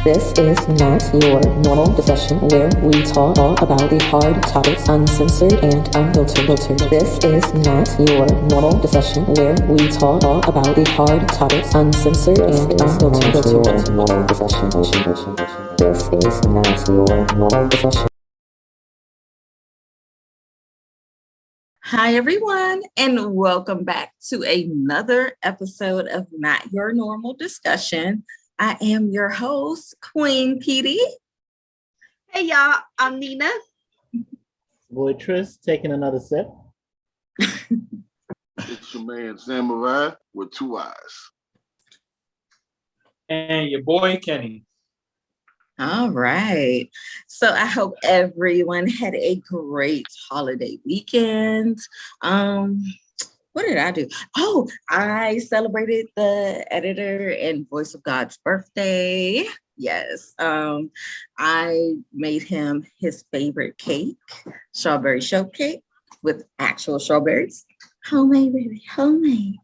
This is not your normal discussion where we talk about the hard topics uncensored and unfiltered. This is not your normal discussion where we talk about the hard topics uncensored and unfiltered. This is not your normal discussion. Hi, everyone, and welcome back to another episode of Not Your Normal Discussion. I am your host, Queen Pedii. Hey, y'all, I'm Nina. Boy Tryst taking another sip. It's your man, Samurai, with two eyes. And your boy, Kenny. All right. So I hope everyone had a great holiday weekend. What did I do? Oh, I celebrated the editor and Voice of God's birthday. Yes. I made him his favorite cake, strawberry shortcake with actual strawberries. Homemade, baby, homemade.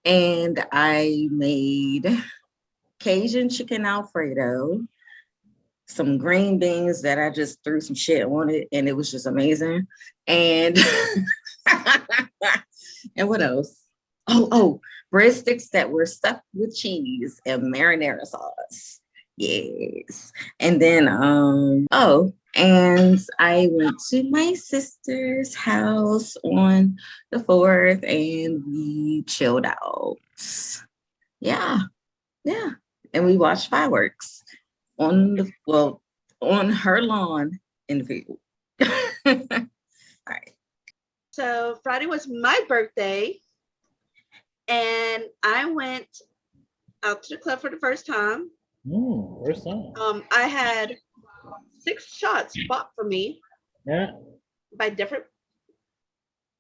And I made Cajun chicken Alfredo, some green beans that I just threw some shit on it, and it was just amazing. And and what else? Oh, breadsticks that were stuffed with cheese and marinara sauce. Yes. And then and I went to my sister's house on the 4th and we chilled out. Yeah. And we watched fireworks on her lawn in the field. All right. So Friday was my birthday, and I went out to the club for the first time. First time. I had 6 shots bought for me by different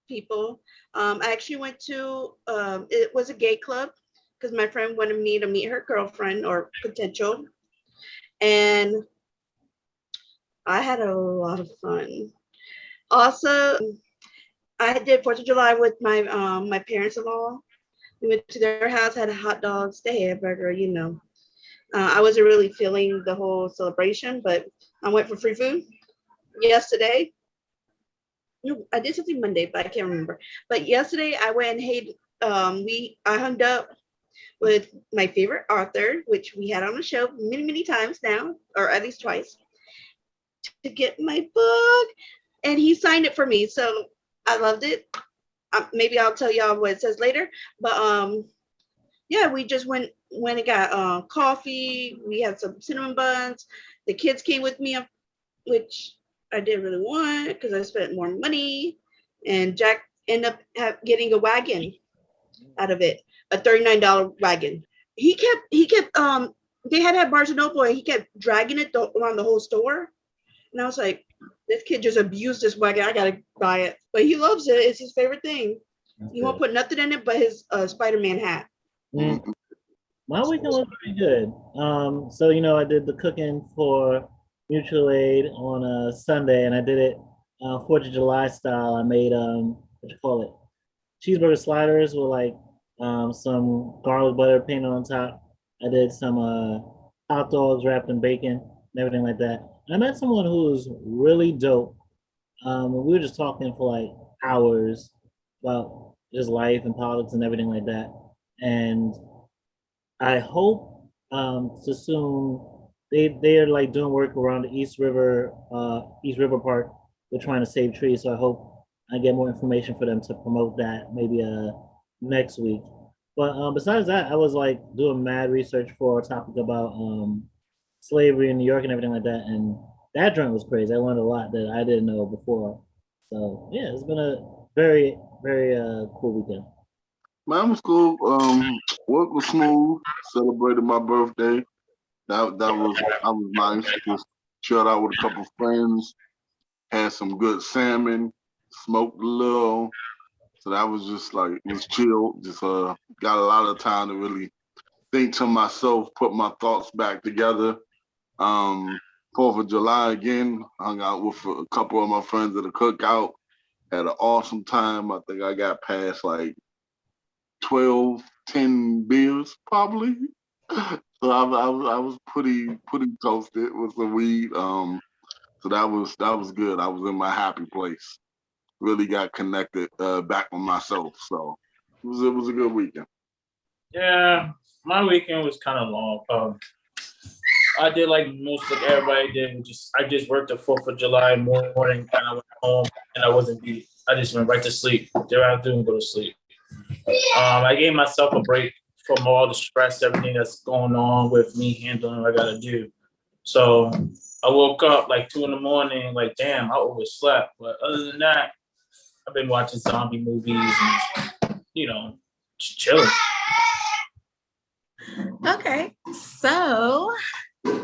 people. I actually went to, it was a gay club because my friend wanted me to meet her girlfriend or potential. And I had a lot of fun. Also, I did 4th of July with my my parents-in-law. We went to their house, had hot dogs, the hamburger, you know. I wasn't really feeling the whole celebration, but I went for free food yesterday. No, I did something Monday, but I can't remember. But yesterday I went and I hung up with my favorite author, which we had on the show many times now, or at least twice, to get my book, and he signed it for me. So I loved it. Maybe I'll tell y'all what it says later. But yeah, we just went and got coffee. We had some cinnamon buns. The kids came with me, which I didn't really want because I spent more money. And Jack ended up getting a wagon out of it, a $39 wagon. He kept they had Barnes and Noble, and he kept dragging it around the whole store. And I was like, this kid just abused this wagon. I gotta buy it. But he loves it. It's his favorite thing. He won't put nothing in it but his Spider-Man hat. My weekend was pretty good. So I did the cooking for Mutual Aid on a Sunday, and I did it 4th of July style. I made cheeseburger sliders with like some garlic butter painted on top. I did some hot dogs wrapped in bacon and everything like that. And I met someone who was really dope. We were just talking for like hours about just life and politics and everything like that. And I hope to soon they are like doing work around the East River Park. We're trying to save trees, so I hope I get more information for them to promote that maybe next week. But besides that, I was like doing mad research for a topic about slavery in New York and everything like that, and that joint was crazy. I learned a lot that I didn't know before. So yeah, it's been a very cool weekend. Mine was cool. Work was smooth. Celebrated my birthday. I was nice. Just chilled out with a couple of friends. Had some good salmon. Smoked a little. So that was just like, it was chill. Just got a lot of time to really think to myself, put my thoughts back together. 4th of July again, hung out with a couple of my friends at a cookout. Had an awesome time. I think I got past like 10 beers probably. So I was pretty toasted with some weed. So that was good. I was in my happy place. Really got connected back with myself. So it was a good weekend. Yeah, my weekend was kind of long. I did like most like everybody did. I just worked the 4th of July morning, and I went home, and I wasn't beat. I just went right to sleep. Did what I do and go to sleep. I gave myself a break from all the stress, everything that's going on with me handling what I gotta do. So I woke up like 2 a.m, like damn, I overslept. But other than that, I've been watching zombie movies and just chilling. Okay, so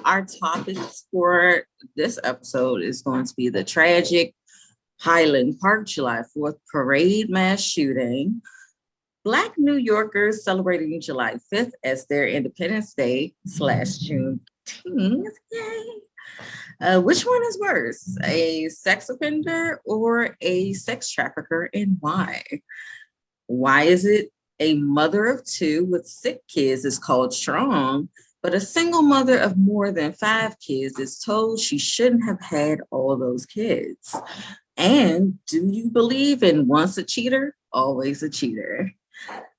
our topics for this episode is going to be the tragic Highland Park July 4th parade mass shooting, Black New Yorkers celebrating July 5th as their Independence Day / Juneteenth. Yay! Which one is worse, a sex offender or a sex trafficker, and why? Why is it a mother of 2 with 6 kids is called strong, but a single mother of more than 5 kids is told she shouldn't have had all those kids? And do you believe in once a cheater, always a cheater?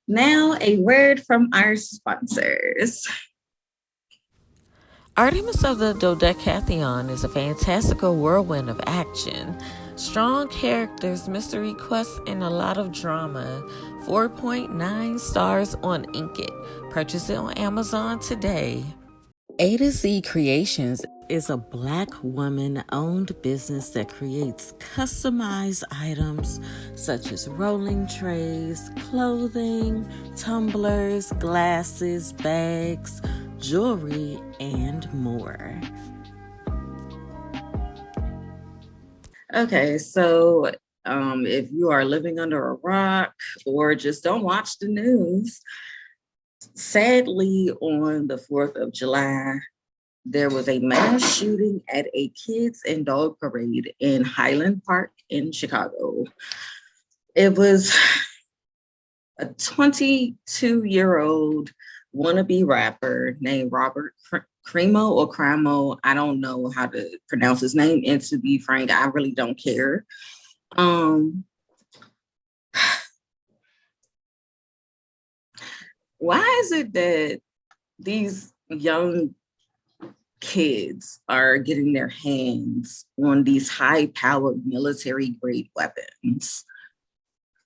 Now, a word from our sponsors. Artemis of the Dodecatheon is a fantastical whirlwind of action, strong characters, mystery quests, and a lot of drama. 4.9 stars on Inkit. Purchase it on Amazon today. A to Z Creations is a Black woman-owned business that creates customized items such as rolling trays, clothing, tumblers, glasses, bags, jewelry, and more. Okay, so if you are living under a rock or just don't watch the news, sadly, on the 4th of July, there was a mass shooting at a kids and dog parade in Highland Park in Chicago. It was a 22-year-old wannabe rapper named Robert Crimo. I don't know how to pronounce his name. And to be frank, I really don't care. Why is it that these young kids are getting their hands on these high-powered military-grade weapons?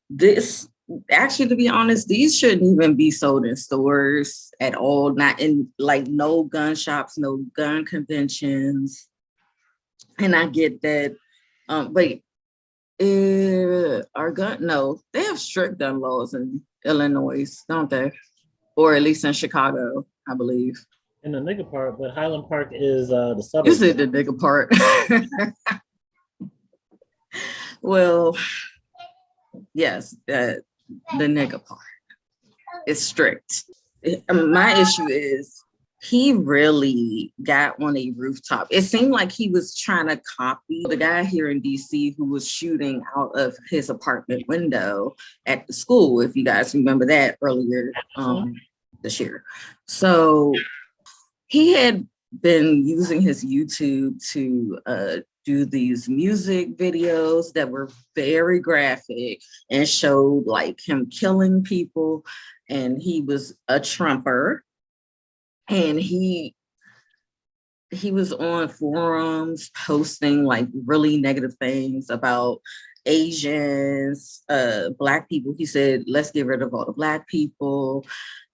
This, actually, to be honest, these shouldn't even be sold in stores at all, not in like no gun shops, no gun conventions. And I get that, but no, they have strict gun laws in Illinois, don't they? Or at least in Chicago, I believe. In the nigga part, but Highland Park is the suburb. You said the nigga part. Well, yes, the nigga part is strict. My issue is he really got on a rooftop. It seemed like he was trying to copy the guy here in DC who was shooting out of his apartment window at the school, if you guys remember that earlier this year. So he had been using his YouTube to do these music videos that were very graphic and showed like him killing people. And he was a Trumper. And he was on forums posting like really negative things about Asians, Black people. He said, let's get rid of all the Black people.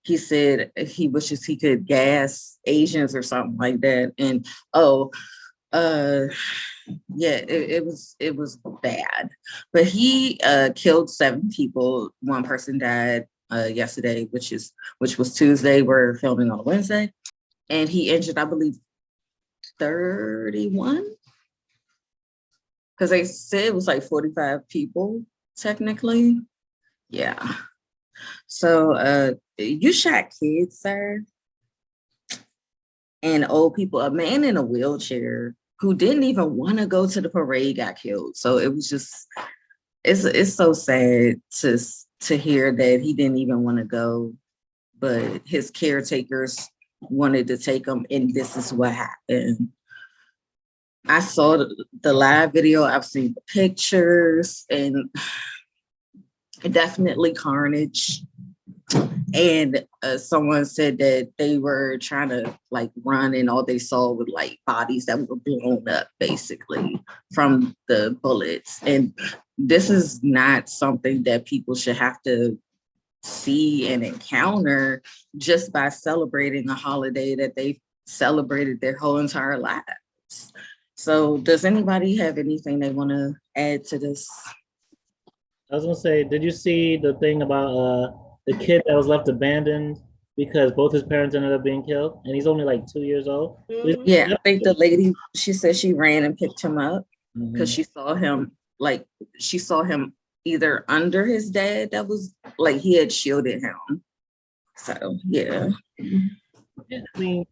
He said he wishes he could gas Asians or something like that. And it was bad. But he killed 7 people. 1 person died yesterday, which was Tuesday. We're filming on Wednesday. And he injured, I believe, 31. Because they said it was like 45 people, technically. Yeah. So you shot kids, sir. And old people. A man in a wheelchair who didn't even want to go to the parade got killed. So it was just, it's so sad to hear that he didn't even want to go, but his caretakers wanted to take them, and this is what happened. I saw the live video, I've seen the pictures, and definitely carnage. And someone said that they were trying to like run, and all they saw were like bodies that were blown up basically from the bullets. And this is not something that people should have to see and encounter just by celebrating a holiday that they celebrated their whole entire lives. So does anybody have anything they want to add to this? I was gonna say, did you see the thing about the kid that was left abandoned because both his parents ended up being killed, and he's only like 2 years old? Yeah, I think the lady, she said she ran and picked him up because she saw him either under his dad, that was like he had shielded him. So yeah. I mean,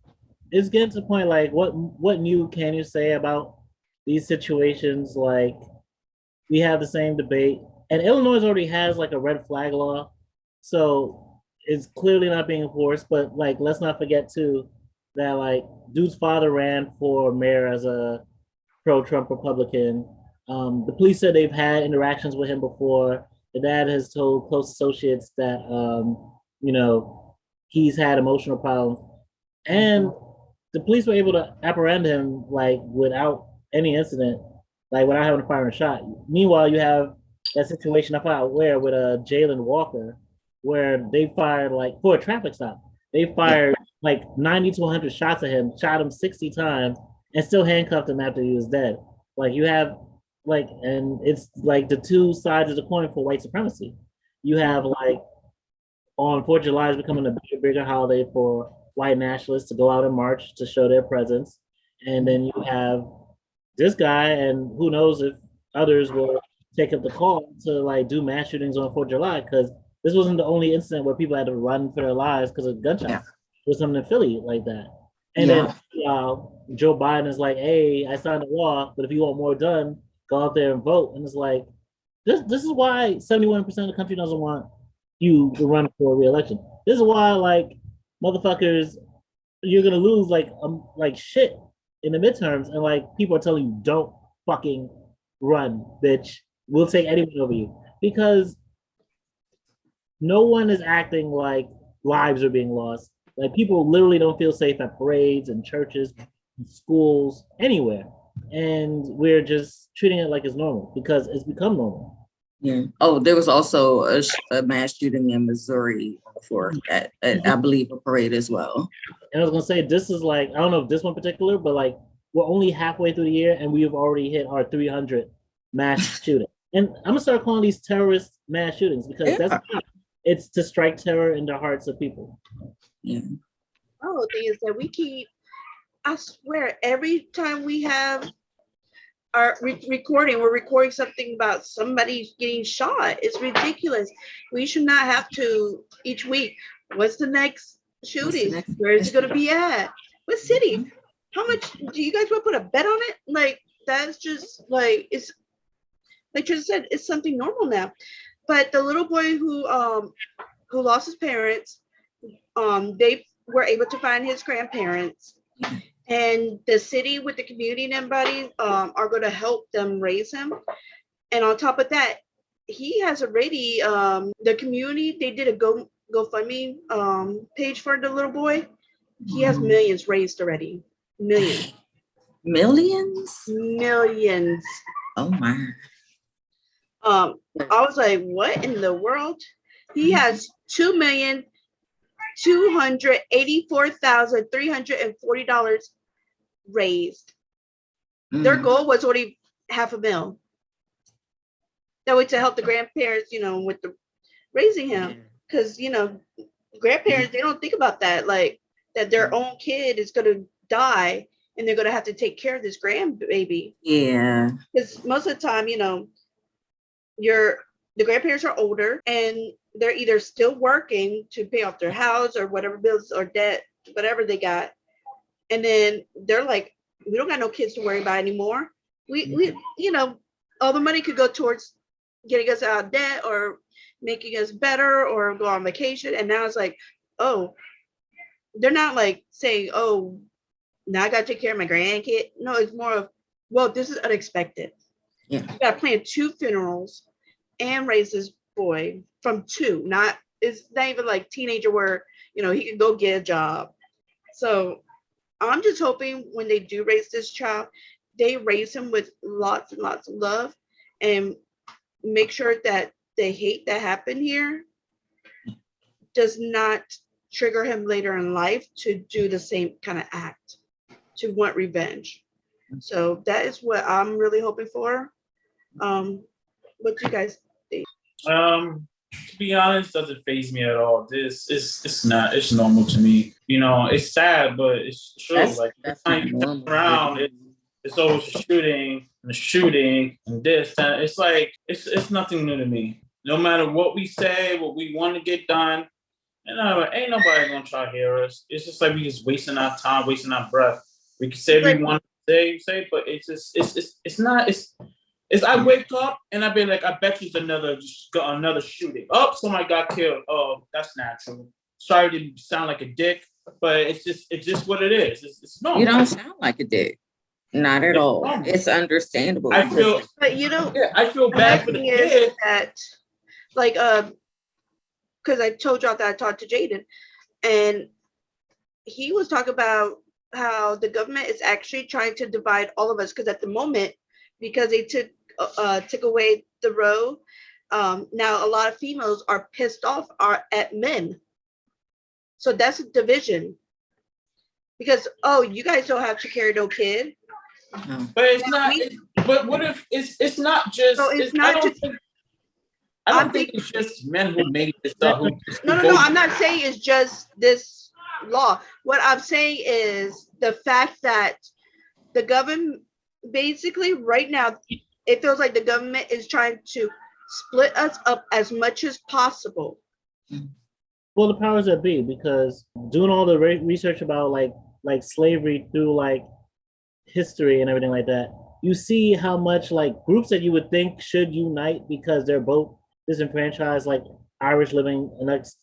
it's getting to the point like what new can you say about these situations? Like, we have the same debate, and Illinois already has like a red flag law, so it's clearly not being enforced. But like, let's not forget too that like dude's father ran for mayor as a pro-Trump Republican. The police said they've had interactions with him before. The dad has told close associates that you know, he's had emotional problems, and the police were able to apprehend him like without any incident, like without having to fire a shot. Meanwhile, you have that situation I forgot where with Jalen Walker, where they fired like for a traffic stop, they fired like 90 to 100 shots at him, shot him 60 times, and still handcuffed him after he was dead. Like you have like, and it's like the two sides of the coin for white supremacy. You have like on 4th of July is becoming a bigger holiday for white nationalists to go out and march to show their presence. And then you have this guy, and who knows if others will take up the call to like do mass shootings on 4th of July, because this wasn't the only incident where people had to run for their lives because of gunshots. There was something in Philly like that. And then Joe Biden is like, hey, I signed a law, but if you want more done, go out there and vote. And it's like, this is why 71% of the country doesn't want you to run for re-election. This is why, like, motherfuckers, you're gonna lose like shit in the midterms, and like people are telling you, don't fucking run, bitch. We'll take anyone over you, because no one is acting like lives are being lost. Like people literally don't feel safe at parades and churches, and schools, anywhere, and we're just treating it like it's normal because it's become normal. Yeah. Oh, there was also a mass shooting in Missouri for I believe a parade as well. And I was gonna say, this is like, I don't know if this one particular, but like we're only halfway through the year and we have already hit our 300 mass shooting. And I'm gonna start calling these terrorist mass shootings, because it's to strike terror in the hearts of people. Yeah. Oh, the thing is that I swear, every time we have our we're recording something about somebody getting shot. It's ridiculous. We should not have to each week. What's the next shooting? Where is it going to be at? What city? How much do you guys want to put a bet on it? Like, that's just like, it's like Tryst said, it's something normal now. But the little boy who lost his parents, they were able to find his grandparents. And the city with the community and everybody are going to help them raise him. And on top of that, he has already, the community, they did a GoFundMe page for the little boy. He has millions raised already. Millions. Millions? Millions. Oh my. I was like, what in the world? He has $2,284,340 raised. Their goal was already $500,000. That way to help the grandparents, with the raising him. Because, grandparents, they don't think about that, like that their own kid is going to die and they're going to have to take care of this grandbaby. Yeah. Because most of the time, the grandparents are older and they're either still working to pay off their house or whatever bills or debt, whatever they got. And then they're like, we don't got no kids to worry about anymore. We all the money could go towards getting us out of debt or making us better or go on vacation. And now it's like, oh, they're not like saying, oh, now I got to take care of my grandkid. No, it's more of, well, this is unexpected. Yeah. You got to plan 2 funerals and raise this boy from 2. It's not even like teenager where, you know, he can go get a job. So I'm just hoping when they do raise this child, they raise him with lots and lots of love and make sure that the hate that happened here does not trigger him later in life to do the same kind of act, to want revenge. So that is what I'm really hoping for. What do you guys think? To be honest, doesn't faze me at all. It's normal to me. You know, it's sad, but it's true. That's not normal. Around, it's always a shooting and this, and it's like it's nothing new to me. No matter what we say, what we want to get done, and ain't nobody gonna try to hear us. It's just like we just wasting our time, wasting our breath. We can say we want to say, but it's not. I wake up and I be like, I bet you's another shooting. Oh, somebody got killed. Oh, that's natural. Sorry to sound like a dick, but it's just what it is. It's normal. You don't sound like a dick. Not at all. Normal. It's understandable. I feel, but you know, I feel bad for the kid. That, like, because I told y'all that I talked to Jaden, and he was talking about how the government is actually trying to divide all of us. Because at the moment, because they took away the row, now a lot of females are pissed off at men. So that's a division. Because, oh, you guys don't have to carry no kid. But it's not. But what if it's not just? So it's not just. I don't think it's just men who made this stuff. No. I'm not saying it's just this law. What I'm saying is the fact that the government, basically right now, it feels like the government is trying to split us up as much as possible. Well, the powers that be, because doing all the research about like slavery through like history and everything like that, you see how much like groups that you would think should unite because they're both disenfranchised, like Irish living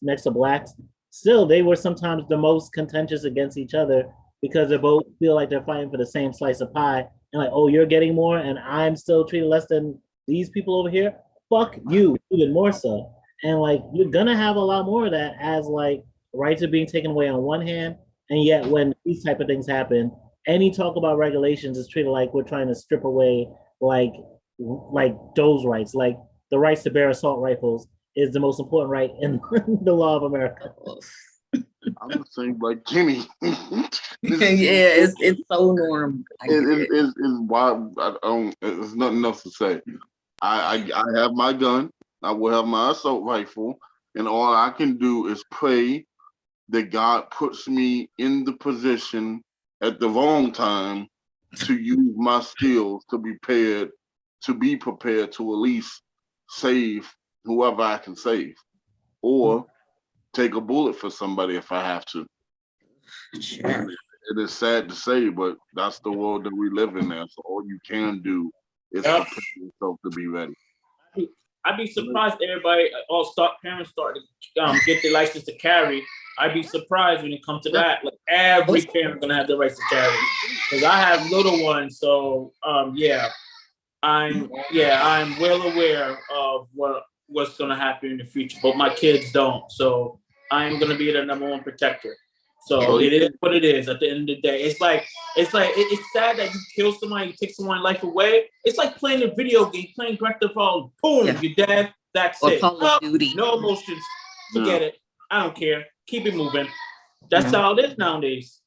next to blacks, still they were sometimes the most contentious against each other because they both feel like they're fighting for the same slice of pie, and like, oh, you're getting more and I'm still treated less than these people over here. Fuck you, even more so. And like, you're gonna have a lot more of that as like rights are being taken away on one hand, and yet when these type of things happen, any talk about regulations is treated like we're trying to strip away like those rights. Like the rights to bear assault rifles is the most important right in the law of America. I'm the same like Jimmy. It's so normal. It's wild. There's nothing else to say. I have my gun. I will have my assault rifle, and all I can do is pray that God puts me in the position at the wrong time to use my skills to be prepared to at least save whoever I can save, or take a bullet for somebody if I have to. Sure. It is sad to say, but that's the world that we live in now. So all you can do is prepare yourself to be ready. I'd be surprised everybody, parents start to get their license to carry. I'd be surprised when it comes to that. Like every parent gonna have the rights to carry, because I have little ones. So I'm well aware of what's gonna happen in the future. But my kids don't, so I am gonna be their number one protector. So it is what it is. At the end of the day, it's sad that you kill somebody, you take someone's life away. It's like playing a video game, playing Grand Theft Auto. Boom, you're dead. That's it. Call of Duty. No emotions. Forget it. I don't care. Keep it moving. That's how it is nowadays.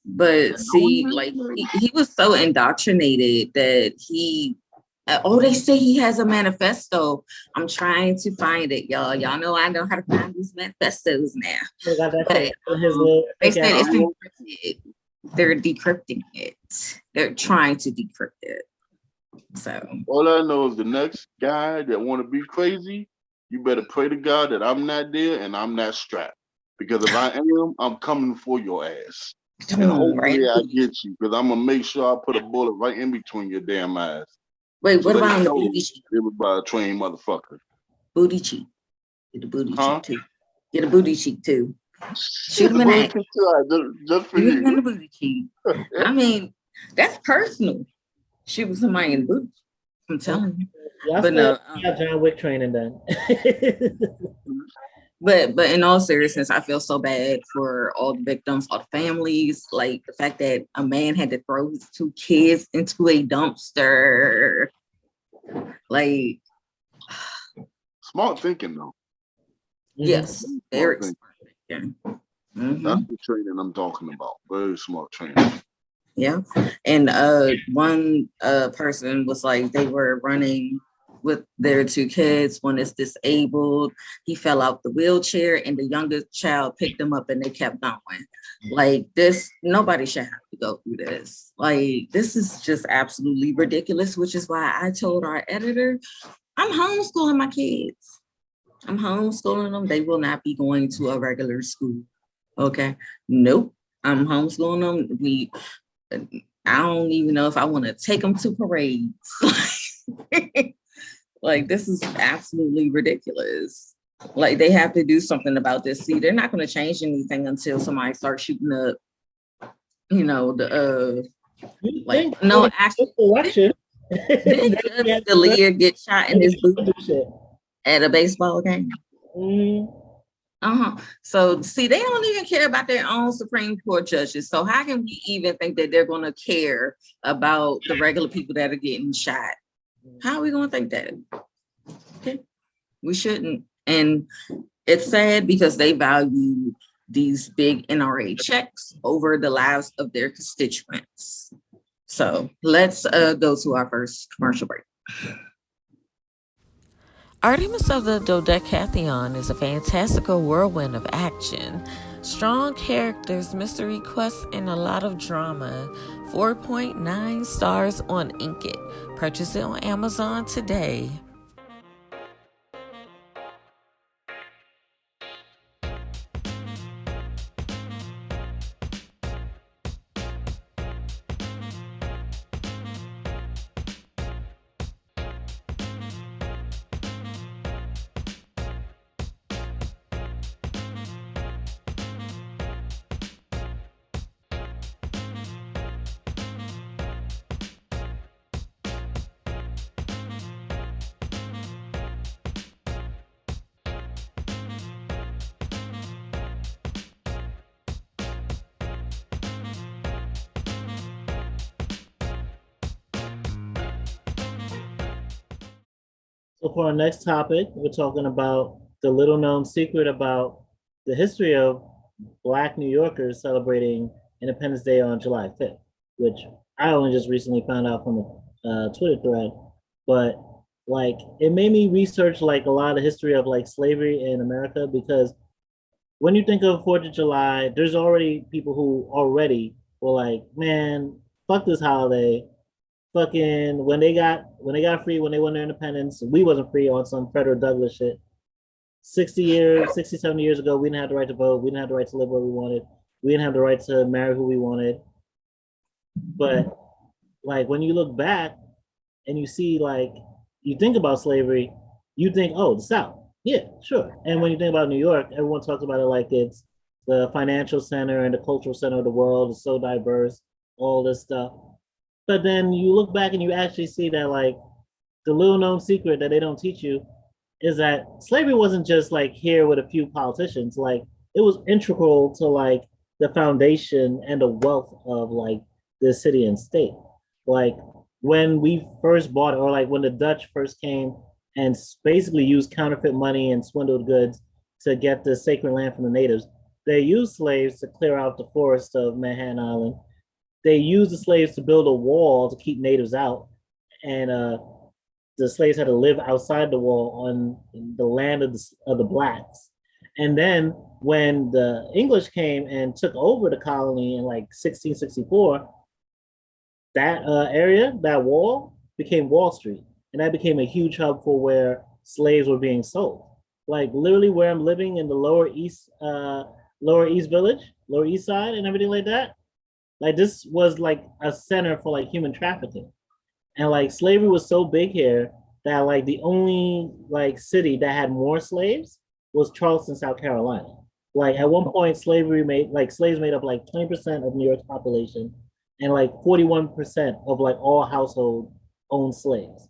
But see, like he was so indoctrinated that he. They say he has a manifesto. I'm trying to find it, y'all. Y'all know I know how to find these manifestos now. But, they said it's encrypted. They're decrypting it. They're trying to decrypt it. So all I know is the next guy that want to be crazy, you better pray to God that I'm not there and I'm not strapped. Because if I am, I'm coming for your ass. And hopefully I get you, because I'm gonna make sure I put a bullet right in between your damn eyes. Wait, what about the booty cheek? It was by a trained motherfucker. Booty cheek. Get the booty cheek too. Get a booty cheek too. Shoot him in the just for shoot him in you. the booty cheek. I mean, that's personal. Shooting somebody in the booty. I'm telling you. Y'all But no, got John Wick training then. but in all seriousness, I feel so bad for all the victims, all the families. Like the fact that a man had to throw his 2 kids into a dumpster. Like, Smart thinking though. yes, very smart thinking. That's the training I'm talking about. Very smart training. Yeah. And one person was like, they were running with their 2 kids. One is disabled. He fell out the wheelchair and the youngest child picked him up and they kept going. Like this, nobody should have to go through this. Like this is just absolutely ridiculous, which is why I told our editor, I'm homeschooling my kids. I'm homeschooling them. They will not be going to a regular school. Okay. Nope. I'm homeschooling them. I don't even know if I want to take them to parades. Like, this is absolutely ridiculous. Like, they have to do something about this. See, they're not going to change anything until somebody starts shooting up, you know, the, like, no, actually, didn't Scalia get shot in his boot at a baseball game? So, see, they don't even care about their own Supreme Court judges. So how can we even think that they're going to care about the regular people that are getting shot? How are we going to think that? Okay. We shouldn't. And it's sad because they value these big NRA checks over the lives of their constituents. So let's go to our first commercial break. Artemis of the Dodecatheon is a fantastical whirlwind of action, strong characters, mystery quests, and a lot of drama. 4.9 stars on Inkit. Purchase it on Amazon today. So for our next topic, we're talking about the little known secret about the history of Black New Yorkers celebrating Independence Day on July 5th, which I only just recently found out from a Twitter thread. But like, it made me research like a lot of the history of like slavery in America, because when you think of 4th of July, there's already people who already were like, man, fuck this holiday. Fucking when they got free, when they won their independence, we wasn't free on some Frederick Douglass shit. 60 years, 60, 70 years ago, we didn't have the right to vote. We didn't have the right to live where we wanted. We didn't have the right to marry who we wanted. But like when you look back and you see like, you think about slavery, you think, oh, the South. Yeah, sure. And when you think about New York, everyone talks about it like it's the financial center and the cultural center of the world. It's so diverse, all this stuff. But then you look back and you actually see that like the little known secret that they don't teach you is that slavery wasn't just like here with a few politicians. Like it was integral to like the foundation and the wealth of like the city and state. Like when we first bought it, or like when the Dutch first came and basically used counterfeit money and swindled goods to get the sacred land from the natives, they used slaves to clear out the forest of Manhattan Island. They used the slaves to build a wall to keep natives out, and the slaves had to live outside the wall on the land of the blacks. And then when the English came and took over the colony in like 1664, that area, that wall, became Wall Street, and that became a huge hub for where slaves were being sold. Like literally where I'm living in the Lower East Village, Lower East Side, and everything like that. Like this was like a center for like human trafficking. And like slavery was so big here that like the only like city that had more slaves was Charleston, South Carolina. Like at one point, slaves made up like 20% of New York's population, and like 41% of like all household owned slaves.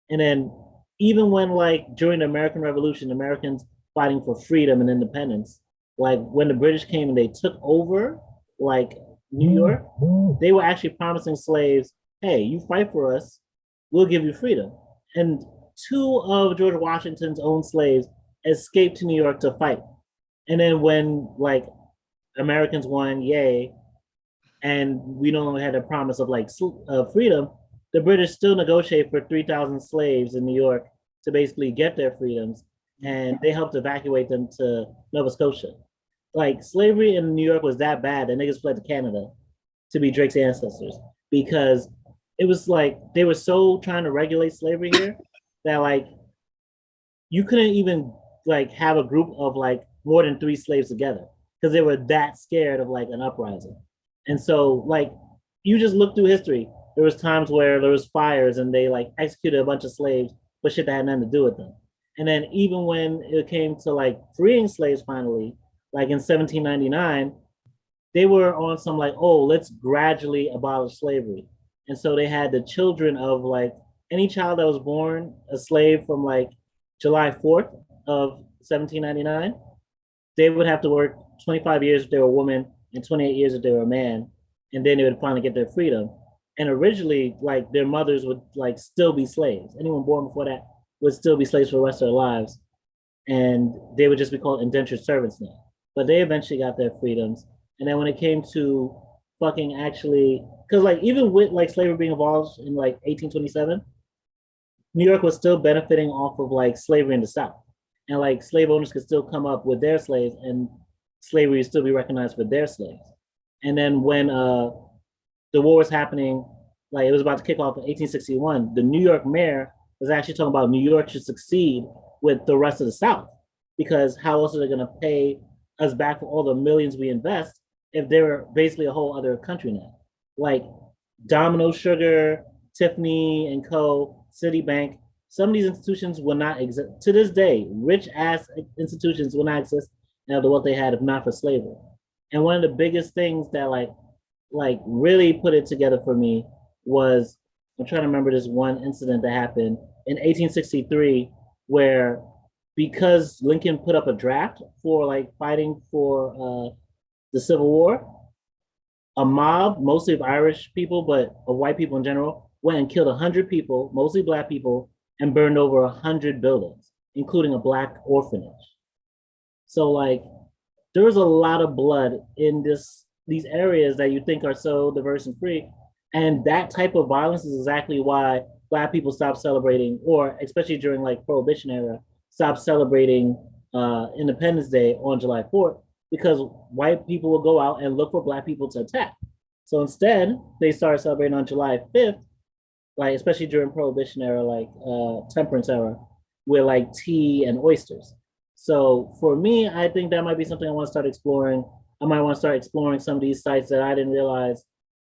And then even when like during the American Revolution, Americans fighting for freedom and independence, like when the British came and they took over like New York, they were actually promising slaves, hey, you fight for us, we'll give you freedom. And two of George Washington's own slaves escaped to New York to fight. And then when like Americans won, yay, and we no longer had a promise of like freedom, the British still negotiate for 3,000 slaves in New York to basically get their freedoms, and they helped evacuate them to Nova Scotia. Like slavery in New York was that bad that niggas fled to Canada to be Drake's ancestors, because it was like they were so trying to regulate slavery here that like you couldn't even like have a group of like more than 3 slaves together because they were that scared of like an uprising. And so like you just look through history, there was times where there was fires and they like executed a bunch of slaves for shit that had nothing to do with them. And then even when it came to like freeing slaves finally, like in 1799, they were on some like, oh, let's gradually abolish slavery. And so they had the children of like any child that was born a slave from like July 4th of 1799, they would have to work 25 years if they were a woman and 28 years if they were a man. And then they would finally get their freedom. And originally, like their mothers would like still be slaves. Anyone born before that would still be slaves for the rest of their lives. And they would just be called indentured servants now. But they eventually got their freedoms. And then when it came to fucking actually, because like even with like slavery being abolished in like 1827, New York was still benefiting off of like slavery in the South. And like slave owners could still come up with their slaves and slavery would still be recognized for their slaves. And then when the war was happening, like it was about to kick off in 1861, the New York mayor was actually talking about New York should succeed with the rest of the South, because how else are they gonna pay us back for all the millions we invest if they're basically a whole other country now? Like Domino Sugar, Tiffany and Co., Citibank, some of these institutions will not exist. To this day, rich ass institutions will not exist now to what they had if not for slavery. And one of the biggest things that like really put it together for me was, I'm trying to remember this one incident that happened in 1863 where, because Lincoln put up a draft for like fighting for the Civil War, a mob, mostly of Irish people, but of white people in general, went and killed 100 people, mostly Black people, and burned over 100 buildings, including a Black orphanage. So like, there was a lot of blood in these areas that you think are so diverse and free. And that type of violence is exactly why Black people stopped celebrating, or especially during like Prohibition era, stopped celebrating Independence Day on July 4th, because white people will go out and look for Black people to attack. So instead, they started celebrating on July 5th, like especially during Prohibition era, like temperance era, with like tea and oysters. So for me, I think that might be something I want to start exploring. I might want to start exploring some of these sites that I didn't realize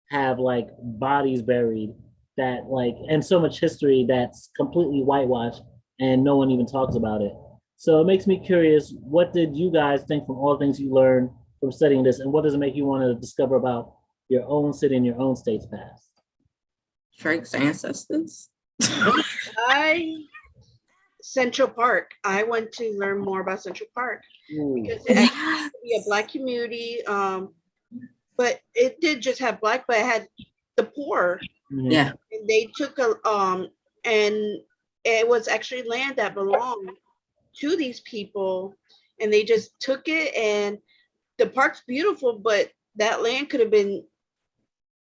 have like bodies buried, that like, and so much history that's completely whitewashed and no one even talks about it. So it makes me curious, what did you guys think from all the things you learned from studying this, and what does it make you want to discover about your own city and your own state's past? Drake's ancestors. Central Park. I want to learn more about Central Park because it actually be a Black community, but it did just have Black, but it had the poor. Yeah. And they took and it was actually land that belonged to these people, and they just took it. And the park's beautiful, but that land could have been.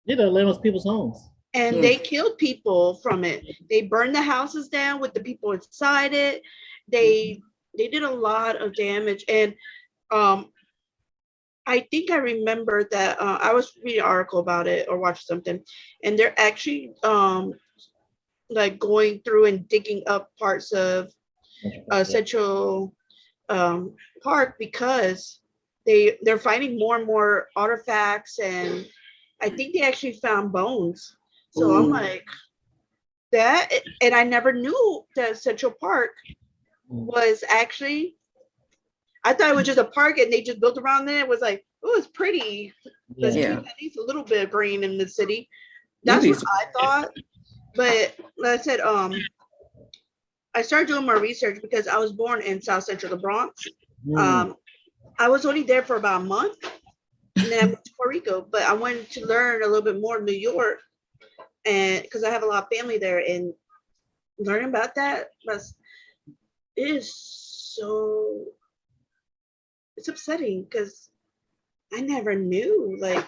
Yeah, that land was people's homes. And they killed people from it. They burned the houses down with the people inside it. They did a lot of damage. And I think I remember that I was reading an article about it or watched something, and they're actually like going through and digging up parts of Central Park, because they're finding more and more artifacts, and I think they actually found bones. So I'm like, that, and I never knew that Central Park was actually, I thought it was just a park and they just built around there. It was like, oh, it's pretty. There's Yeah. at least a little bit of green in the city. You'd That's be what I thought. But like I said, I started doing more research because I was born in South Central, the Bronx. I was only there for about a month, and then I went to Puerto Rico. But I wanted to learn a little bit more in New York, and because I have a lot of family there, and learning about that it's upsetting because I never knew. Like,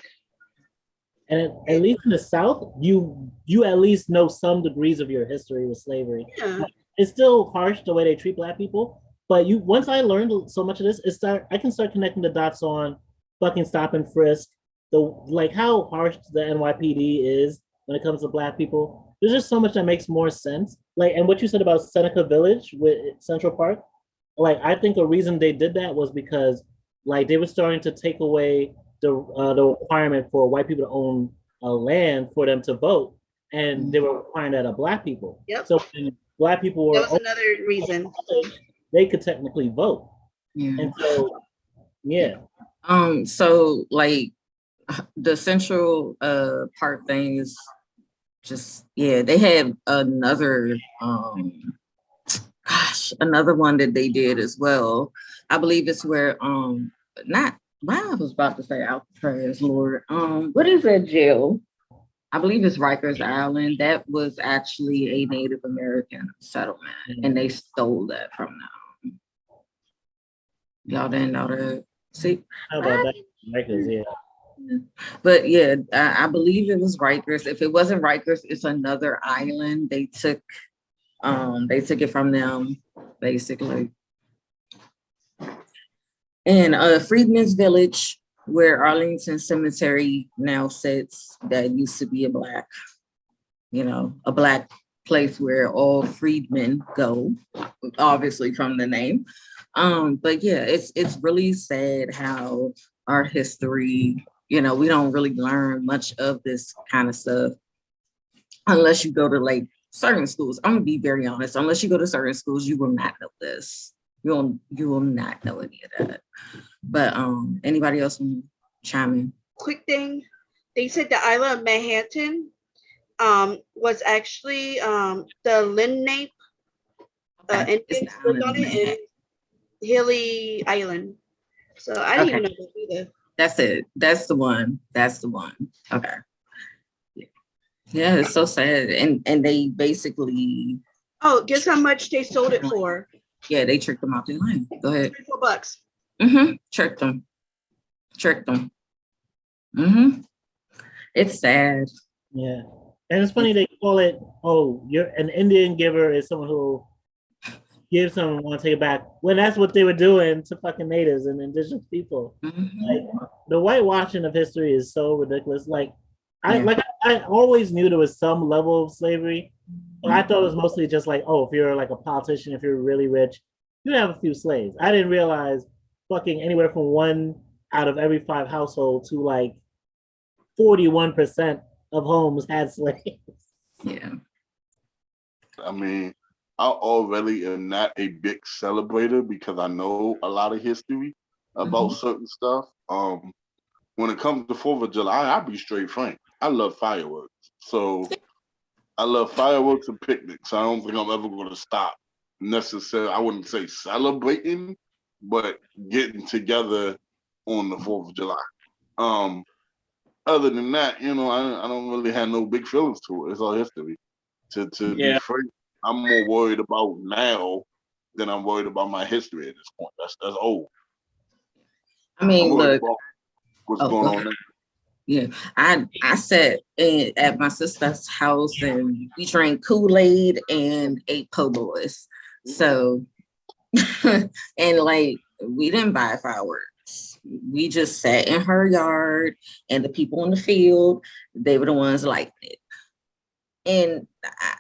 and at least in the South, you at least know some degrees of your history with slavery. yeah, It's still harsh the way they treat Black people, but once I learned so much of this, I can start connecting the dots on fucking stop and frisk, like how harsh the NYPD is when it comes to Black people. There's just so much that makes more sense. Like, and what you said about Seneca Village with Central Park, like I think a reason they did that was because like they were starting to take away the requirement for white people to own land for them to vote, and they were requiring that of Black people. Yep. So when Black people were that was another reason. they could technically vote. Yeah. And so, yeah. So like the Central Park thing is just, yeah, they had another another one that they did as well. I believe it's where I was about to say Alcatraz, Lord. What is that jail? I believe it's Rikers Island. That was actually a Native American settlement, and they stole that from them. Y'all didn't know that? See? How about that? Rikers, yeah. But yeah, I believe it was Rikers. If it wasn't Rikers, it's another island. They took it from them, basically. And Freedmen's Village, where Arlington Cemetery now sits, that used to be a black place where all freedmen go, obviously from the name. But yeah, it's really sad how our history, we don't really learn much of this kind of stuff unless you go to like certain schools. I'm gonna be very honest. Unless you go to certain schools, you will not know this. You will not know any of that. But anybody else want to chime in? Quick thing, they said the island of Manhattan was actually the Lenape Indians lived on it, and Hilly Island. So I didn't even know that either. That's it. That's the one. Okay. Yeah, it's so sad. And they basically. Oh, guess how much they sold it for? Yeah, they tricked them out their land. Go ahead. $4. Tricked them. It's sad. Yeah. And it's funny they call it, you're an Indian giver is someone who gives someone want to take it back, when that's what they were doing to fucking natives and indigenous people. Like, the whitewashing of history is so ridiculous. Like, I always knew there was some level of slavery, but I thought it was mostly just like, if you're like a politician, if you're really rich, you have a few slaves. I didn't realize fucking anywhere from 1 out of every 5 households to like 41% of homes had slaves. Yeah. I mean, I already am not a big celebrator because I know a lot of history about certain stuff. When it comes to 4th of July, I'll be straight frank. I love fireworks. So I love fireworks and picnics. I don't think I'm ever going to stop necessarily. I wouldn't say celebrating, but getting together on the 4th of July. Other than that, I don't really have no big feelings to it. It's all history. To be frank, I'm more worried about now than I'm worried about my history at this point. That's old. I mean, look, what's going on there. Yeah, I sat at my sister's house and we drank Kool-Aid and ate po' boys. So, and like, we didn't buy fireworks. We just sat in her yard, and the people in the field, they were the ones lighting it. And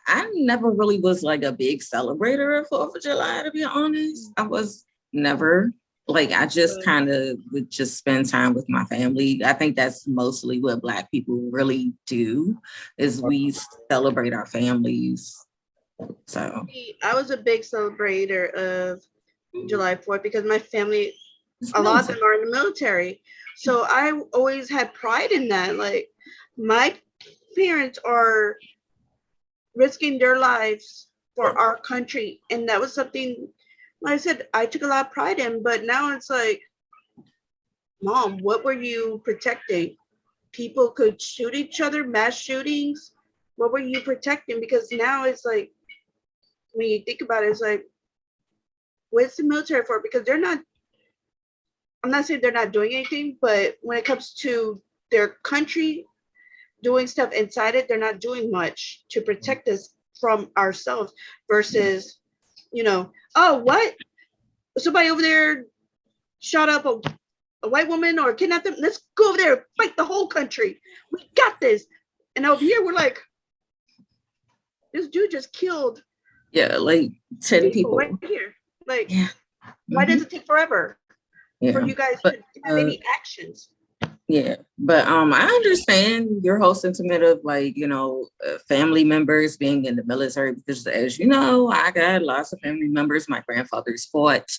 I never really was like a big celebrator of 4th of July, to be honest. I was never. Like, I just kind of would just spend time with my family. I think that's mostly what Black people really do, is we celebrate our families. So I was a big celebrator of July 4th because my family a lot of them are in the military. So I always had pride in that. Like my parents are risking their lives for our country. And that was something, like I said, I took a lot of pride in, but now it's like, Mom, what were you protecting? People could shoot each other, mass shootings. What were you protecting? Because now it's like, when you think about it, it's like, what's the military for? Because they're not, I'm not saying they're not doing anything, but when it comes to their country doing stuff inside it, they're not doing much to protect us from ourselves versus, you know, oh, what? Somebody over there shot up a white woman or kidnapped them. Let's go over there and fight the whole country. We got this. And over here, we're like, this dude just killed. Yeah, like 10 people. Right here. Like, yeah. Why does it take forever for you guys to have any actions? Yeah, but I understand your whole sentiment of like, you know, family members being in the military, because as you know, I got lots of family members. My grandfather's fought.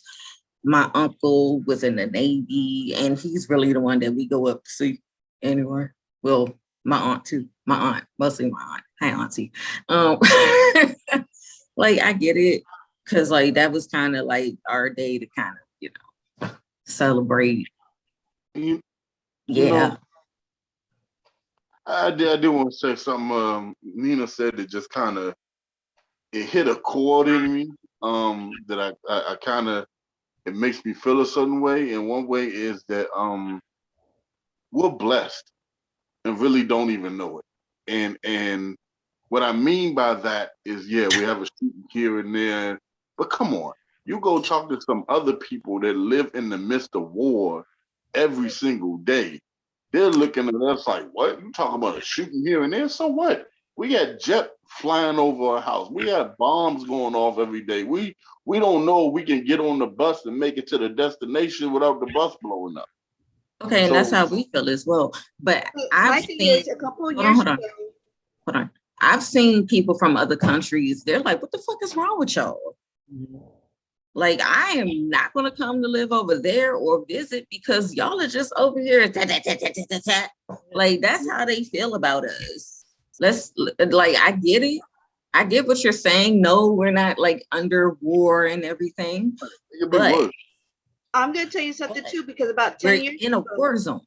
My uncle was in the Navy, and he's really the one that we go up to see anywhere. Well, my aunt too. My aunt, mostly my aunt. Hi, auntie. Like I get it, because like that was kind of like our day to kind of, you know, celebrate. You Yeah. know, I did want to say something. Nina said that just kind of it hit a chord in me. That I kind of, it makes me feel a certain way. And one way is that we're blessed and really don't even know it. And what I mean by that is, yeah, we have a shooting here and there, but come on, you go talk to some other people that live in the midst of war every single day. They're looking at us like, what? You talking about a shooting here and there? So what? We got jet flying over our house. We have bombs going off every day. We don't know if we can get on the bus and make it to the destination without the bus blowing up. Okay, and that's how we feel as well. But I've seen a couple of years hold on. I've seen people from other countries. They're like, what the fuck is wrong with y'all? Mm-hmm. Like, I am not going to come to live over there or visit because y'all are just over here. Like, that's how they feel about us. I get it. I get what you're saying. No, we're not like under war and everything. But I'm going to tell you something too, because about 10 years in a war zone.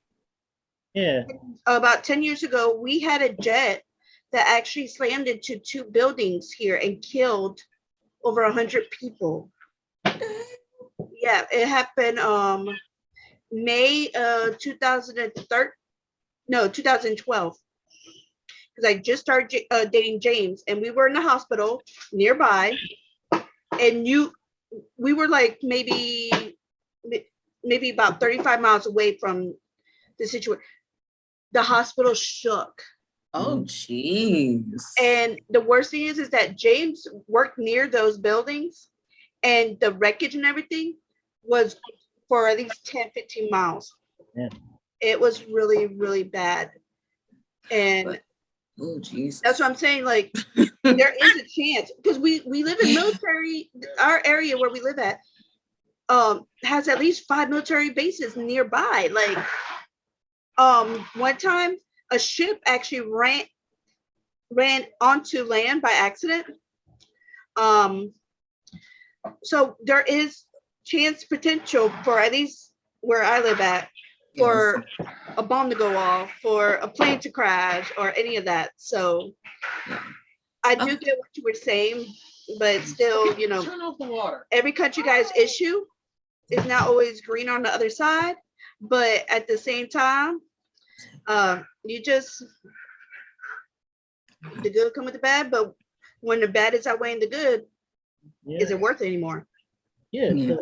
Yeah. About 10 years ago, we had a jet that actually slammed into 2 buildings here and killed over 100 people. Yeah, it happened May 2012. Because I just started dating James, and we were in the hospital nearby, and we were like maybe about 35 miles away from the situation. The hospital shook. Oh, jeez. And the worst thing is that James worked near those buildings, and the wreckage and everything was for at least 10, 15 miles. Yeah. It was really, really bad. And oh, jeez. That's what I'm saying. Like, there is a chance, because we live in military, our area where we live at has at least 5 military bases nearby. Like, one time a ship actually ran onto land by accident. So there is potential for, at least where I live at, for a bomb to go off, for a plane to crash, or any of that. So I do get what you were saying, but still, you know, turn off the water. Every country guy's issue is not always green on the other side, but at the same time, you just, the good come with the bad, but when the bad is outweighing the good, is it worth it anymore? Yeah.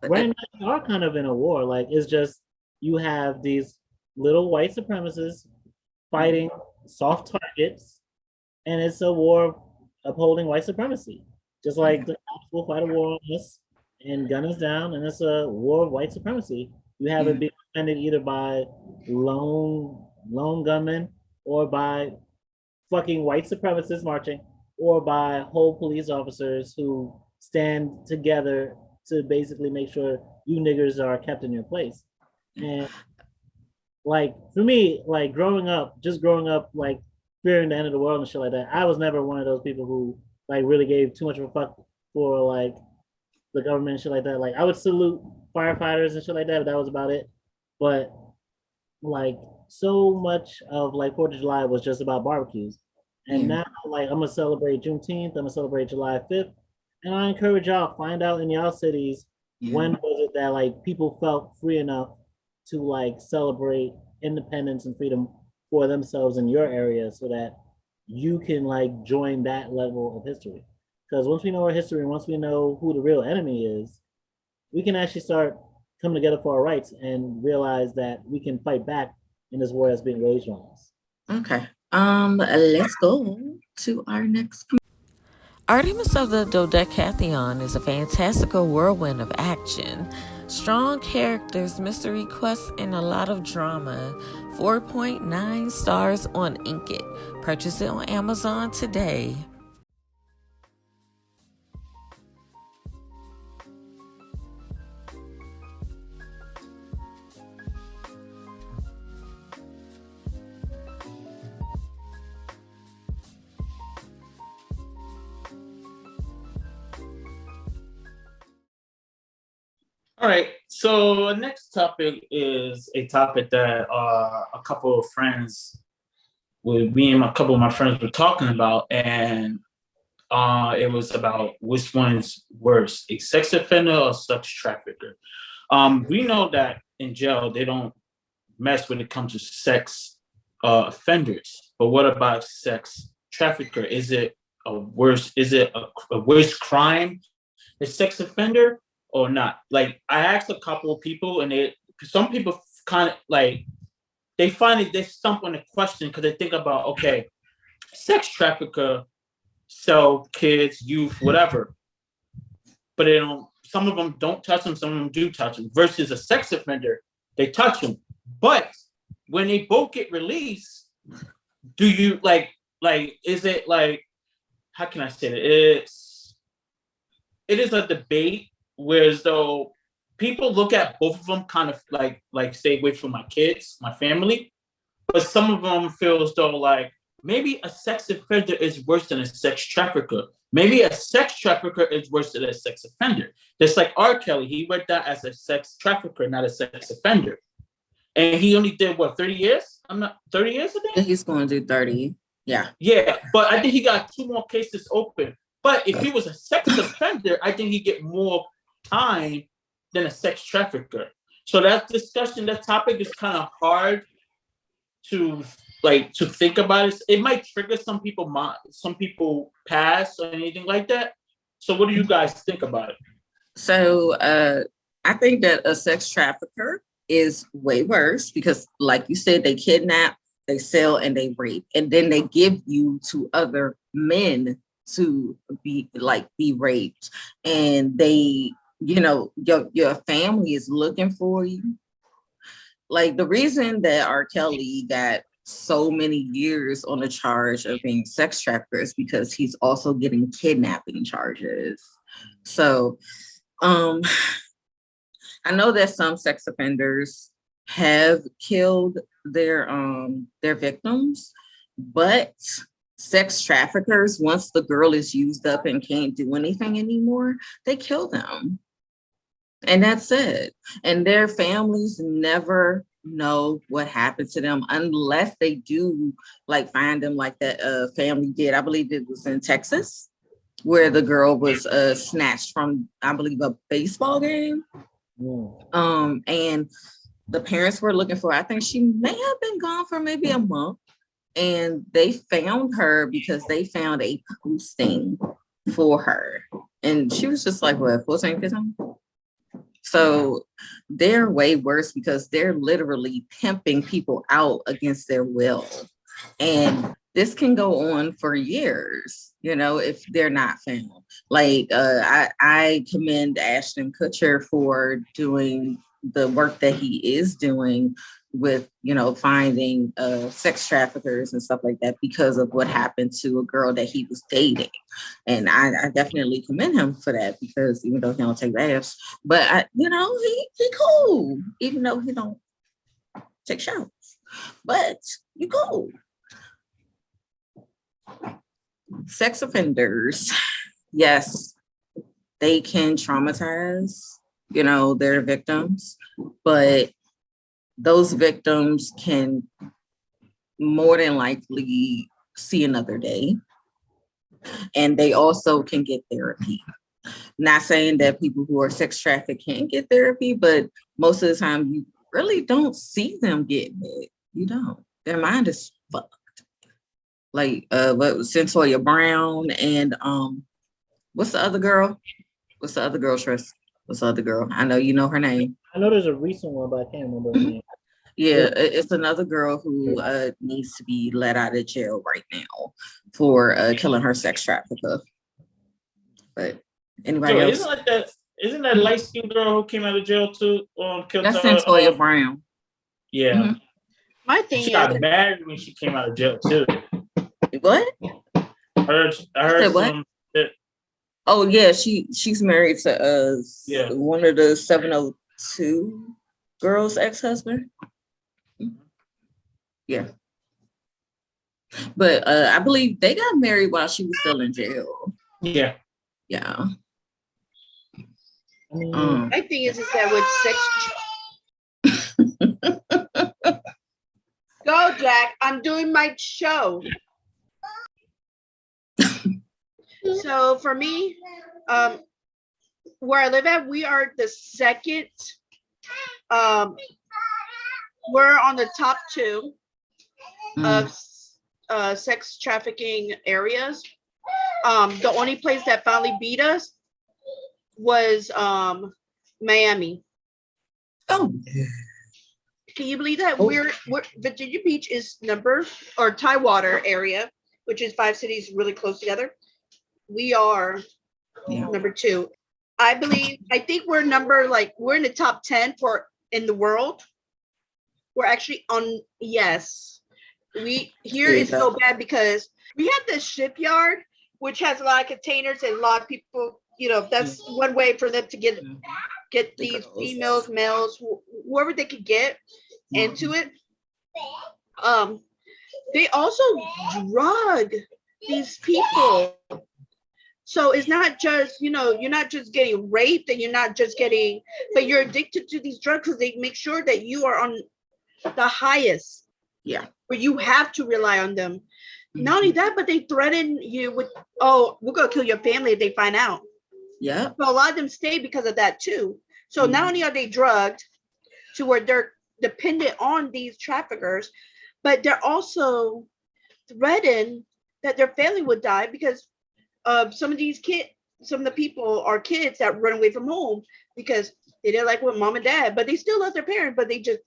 Right now we are kind of in a war. Like, it's just, you have these little white supremacists fighting soft targets, and it's a war upholding white supremacy. Just like the cops will fight a war on us and gun us down, and it's a war of white supremacy. You have it being defended either by lone gunmen, or by fucking white supremacists marching, or by whole police officers who stand together to basically make sure you niggers are kept in your place. And like for me, like growing up, like fearing the end of the world and shit like that, I was never one of those people who like really gave too much of a fuck for like the government and shit like that. Like I would salute firefighters and shit like that, but that was about it. But like so much of like 4th of July was just about barbecues. And now like I'm gonna celebrate Juneteenth, I'm gonna celebrate July 5th. And I encourage y'all, find out in y'all cities when was it that like people felt free enough to like celebrate independence and freedom for themselves in your area so that you can like join that level of history. Because once we know our history and once we know who the real enemy is, we can actually start coming together for our rights and realize that we can fight back in this war that's being waged on us. Okay. Let's go to our next. Artemis of the Dodecatheon is a fantastical whirlwind of action, strong characters, mystery quests, and a lot of drama. 4.9 stars on Inkit. Purchase it on Amazon today. All right, so the next topic is a topic that a couple of friends, with me and a couple of my friends were talking about, and it was about which one's worse, a sex offender or sex trafficker. We know that in jail they don't mess when it comes to sex offenders, but what about sex trafficker? Is it a worse crime, a sex offender? Or not? Like I asked a couple of people, and some people kind of like they stump on the question because they think about, okay, sex trafficker sell kids, youth, whatever, but they don't. Some of them don't touch them, some of them do touch them. Versus a sex offender, they touch them. But when they both get released, do you like? Is it like? How can I say it? It is a debate. Whereas though people look at both of them kind of like stay away from my kids, my family, but some of them feel as though like maybe a sex offender is worse than a sex trafficker. Maybe a sex trafficker is worse than a sex offender. Just like R. Kelly, he went down as a sex trafficker, not a sex offender. And he only did what, 30 years? 30 years I think? He's going to do 30. Yeah. Yeah, but I think he got 2 more cases open. But if he was a sex offender, I think he'd get more time than a sex trafficker. So that discussion, that topic is kind of hard to think about. It might trigger some people pass or anything like that. So what do you guys think about it? So I think that a sex trafficker is way worse because, like you said, they kidnap, they sell, and they rape, and then they give you to other men to be raped, and they, your family is looking for you. Like the reason that R. Kelly got so many years on the charge of being sex trafficker is because he's also getting kidnapping charges. So I know that some sex offenders have killed their victims, but sex traffickers, once the girl is used up and can't do anything anymore, they kill them. And that's it. And their families never know what happened to them unless they do find them like that family did. I believe it was in Texas where the girl was snatched from, I believe, a baseball game. Yeah. And the parents were looking for her. I think she may have been gone for maybe a month. And they found her because they found a posting for her. And she was just like, what, 14, 15? So they're way worse because they're literally pimping people out against their will. And this can go on for years, if they're not found. I commend Ashton Kutcher for doing the work that he is doing with, finding sex traffickers and stuff like that because of what happened to a girl that he was dating. And I definitely commend him for that, because even though he don't take baths, but he cool, even though he don't take showers, but you cool. Sex offenders, yes, they can traumatize, their victims, but those victims can more than likely see another day. And they also can get therapy. Not saying that people who are sex trafficked can't get therapy, but most of the time you really don't see them getting it. You don't. Their mind is fucked. Like Centoya Brown and what's the other girl? What's the other girl, Tryst? What's the other girl? I know you know her name. I know there's a recent one, but I can't remember her name. Yeah, it's another girl who needs to be let out of jail right now for killing her sex trafficker. But anybody else? Isn't that light-skinned girl who came out of jail too? Killed That's Centoya Brown. Yeah. Mm-hmm. My thing she got married when she came out of jail too. What? I heard what? Oh yeah, she's married to one of the 702 girls' ex-husband. Yeah. But I believe they got married while she was still in jail. Yeah. Yeah. My thing is that with sex. Go, Jack. I'm doing my show. So for me, where I live at, we are the second. We're on the top 2 of sex trafficking areas. The only place that finally beat us was Miami. Oh. Can you believe that? We're Virginia Beach is Tidewater area, which is 5 cities really close together. We are number 2. I think we're in the top 10 in the world. We're actually on, yes. It's so bad because we have this shipyard, which has a lot of containers and a lot of people, that's one way for them to get these females, males, whoever they could get into it. They also drug these people. So it's not just, you're not just getting raped and you're not just getting, but you're addicted to these drugs because they make sure that you are on the highest. Yeah. Where you have to rely on them. Mm-hmm. Not only that, but they threaten you with, we're going to kill your family if they find out. Yeah. So a lot of them stay because of that too. So not only are they drugged to where they're dependent on these traffickers, but they're also threatened that their family would die because some of the people are kids that run away from home because they didn't like what mom and dad, but they still love their parents, but they just,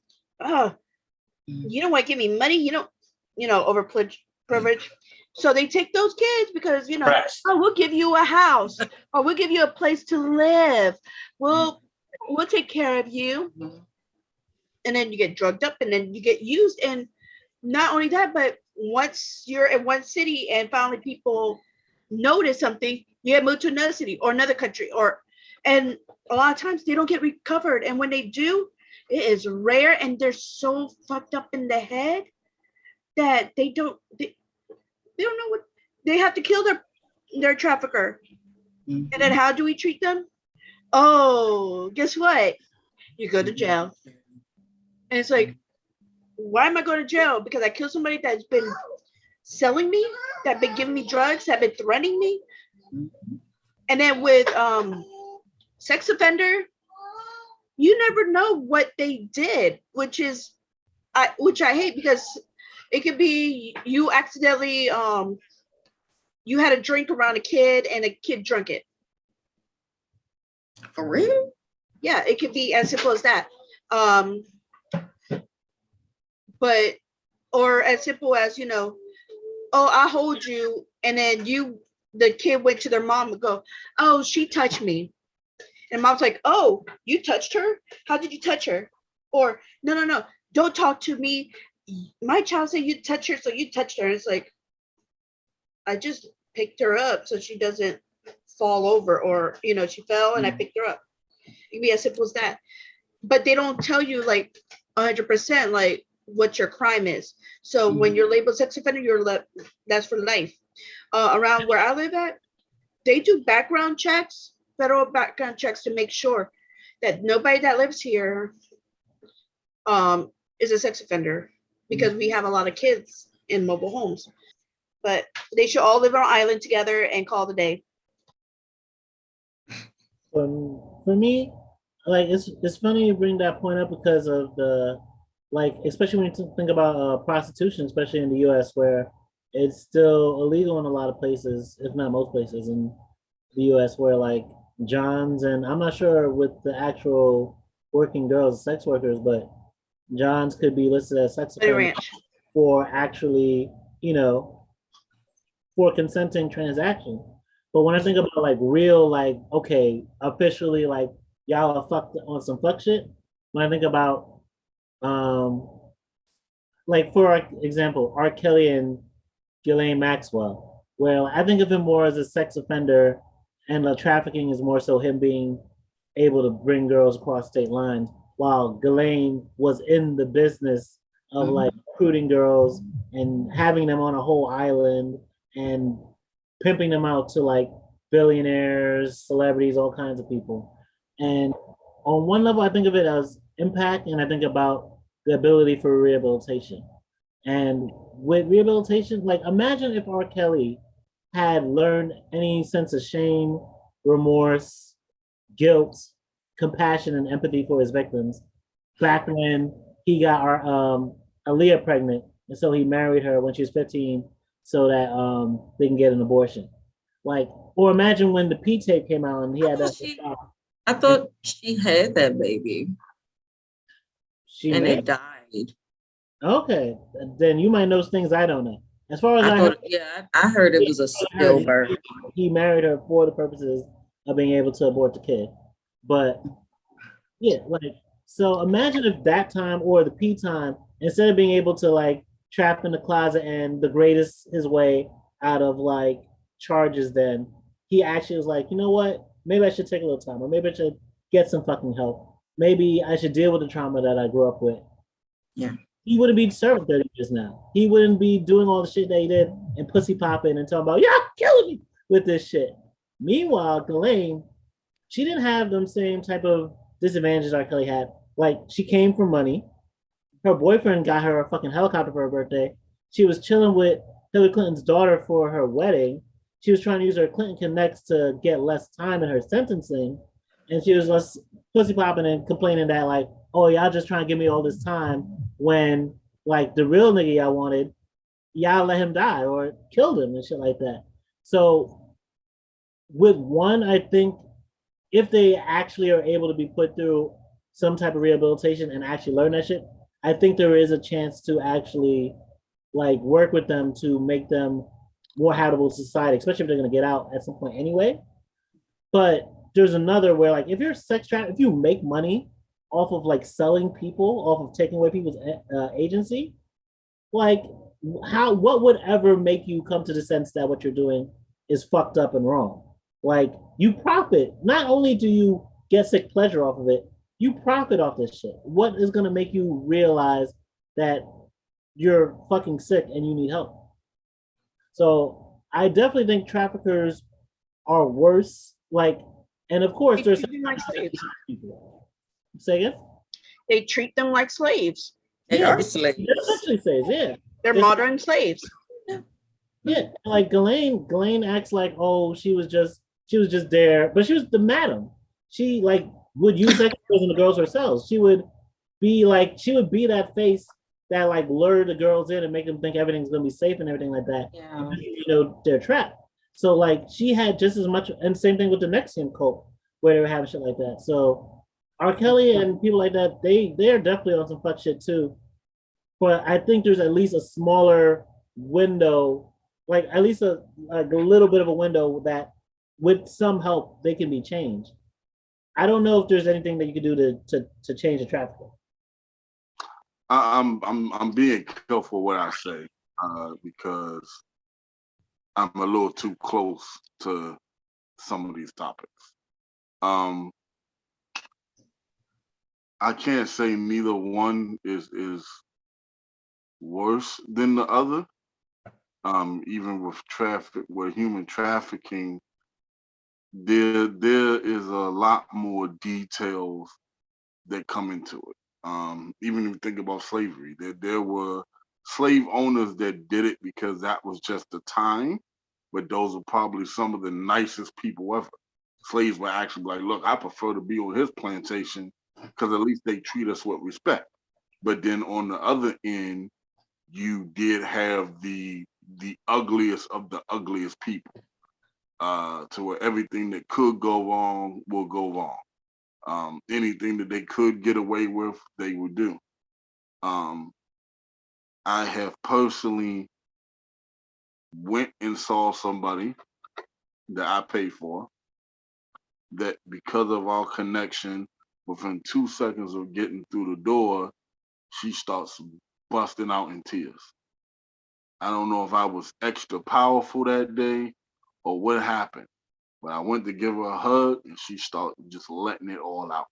you don't want to give me money, you know, over privilege. So they take those kids because, we'll give you a house or we'll give you a place to live. We'll take care of you. And then you get drugged up and then you get used. And not only that, but once you're in one city and finally people notice something, you get moved to another city or another country, and a lot of times they don't get recovered. And when they do, it is rare, and they're so fucked up in the head that they don't know what they have to kill their trafficker. And then how do we treat them? Oh, guess what? You go to jail. And it's like, why am I going to jail? Because I killed somebody that's been selling me, that's been giving me drugs, that been threatening me. And then with sex offender, you never know what they did, which I hate, because it could be you accidentally you had a drink around a kid and a kid drunk it. For real? Yeah, it could be as simple as that. But or as simple as, I hold you, and then the kid went to their mom and go, oh, she touched me. And mom's like, oh, you touched her? How did you touch her? Or no, don't talk to me. My child said you touched her, so you touched her. It's like, I just picked her up so she doesn't fall over, or she fell and I picked her up. It'd be as simple as that. But they don't tell you like 100% like what your crime is. So when you're labeled sex offender, that's for life. Around where I live at, they do background checks, federal background checks, to make sure that nobody that lives here is a sex offender, because we have a lot of kids in mobile homes. But they should all live on an island together and call it a day. For me, like it's funny you bring that point up because of the, like, especially when you think about prostitution, especially in the U.S., where it's still illegal in a lot of places, if not most places in the U.S., where like Johns, and I'm not sure with the actual working girls, sex workers, but Johns could be listed as sex offenders for actually, for consenting transaction. But when I think about like real, like, okay, officially, like y'all are fucked on some fuck shit. When I think about, like for example, R. Kelly and Ghislaine Maxwell, where I think of him more as a sex offender, and the trafficking is more so him being able to bring girls across state lines, while Ghislaine was in the business of like recruiting girls and having them on a whole island and pimping them out to like billionaires, celebrities, all kinds of people. And on one level, I think of it as impact, and I think about the ability for rehabilitation. And with rehabilitation, like imagine if R. Kelly had learned any sense of shame, remorse, guilt, compassion, and empathy for his victims back when he got our Aaliyah pregnant, and so he married her when she was 15 so that they can get an abortion. Like, or imagine when the P tape came out and he had that. I thought she had that baby. It died. Okay, then you might know things I don't know. As far as I heard it was a stillbirth. He married her for the purposes of being able to abort the kid. But yeah, like, so imagine if that time or the P time, instead of being able to like trap in the closet and the greatest his way out of like charges, then he actually was like, you know what? Maybe I should take a little time, or maybe I should get some fucking help. Maybe I should deal with the trauma that I grew up with. Yeah. He wouldn't be serving 30 years now. He wouldn't be doing all the shit that he did and pussy popping and talking about, yeah, killing me with this shit. Meanwhile, Ghislaine, she didn't have them same type of disadvantages R. Kelly had. Like, she came from money. Her boyfriend got her a fucking helicopter for her birthday. She was chilling with Hillary Clinton's daughter for her wedding. She was trying to use her Clinton Connects to get less time in her sentencing. And she was less pussy popping and complaining that, like, oh, y'all just trying to give me all this time when, like, the real nigga y'all wanted, y'all let him die or killed him and shit like that. So with one, I think if they actually are able to be put through some type of rehabilitation and actually learn that shit, I think there is a chance to actually like work with them to make them more habitable to society, especially if they're going to get out at some point anyway. But there's another where, like, if you're sex trafficked, if you make money off of like selling people, off of taking away people's agency, like what would ever make you come to the sense that what you're doing is fucked up and wrong? Like, you profit. Not only do you get sick pleasure off of it, you profit off this shit. What is going to make you realize that you're fucking sick and you need help? So I definitely think traffickers are worse. Like, and of course, there's some like slaves. people. Say again? They treat them like slaves. They are slaves. They're essentially slaves, yeah. They're modern slaves. Yeah, like Ghislaine acts like, oh, she was just there, but she was the madam. She like would use sex and the girls herself. She would be that face that like lure the girls in and make them think everything's gonna be safe and everything like that. Yeah. You know, they're trapped. So like she had just as much, and same thing with the Nexium cult where they were having shit like that. So R. Kelly and people like that, they're definitely on some fuck shit too. But I think there's at least a smaller window, like at least a little bit of a window that with some help they can be changed. I don't know if there's anything that you can do to change the trafficking. I'm being careful what I say because I'm a little too close to some of these topics. I can't say neither one is worse than the other. Even with human trafficking, there is a lot more details that come into it. Even if you think about slavery, there were slave owners that did it because that was just the time, but those are probably some of the nicest people ever. Slaves were actually like, look, I prefer to be on his plantation because at least they treat us with respect. But then on the other end, you did have the ugliest of the ugliest people, to where everything that could go wrong will go wrong. Anything that they could get away with, they would do. I have personally went and saw somebody that I paid for that because of our connection, within 2 seconds of getting through the door, she starts busting out in tears. I don't know if I was extra powerful that day or what happened, but I went to give her a hug and she started just letting it all out.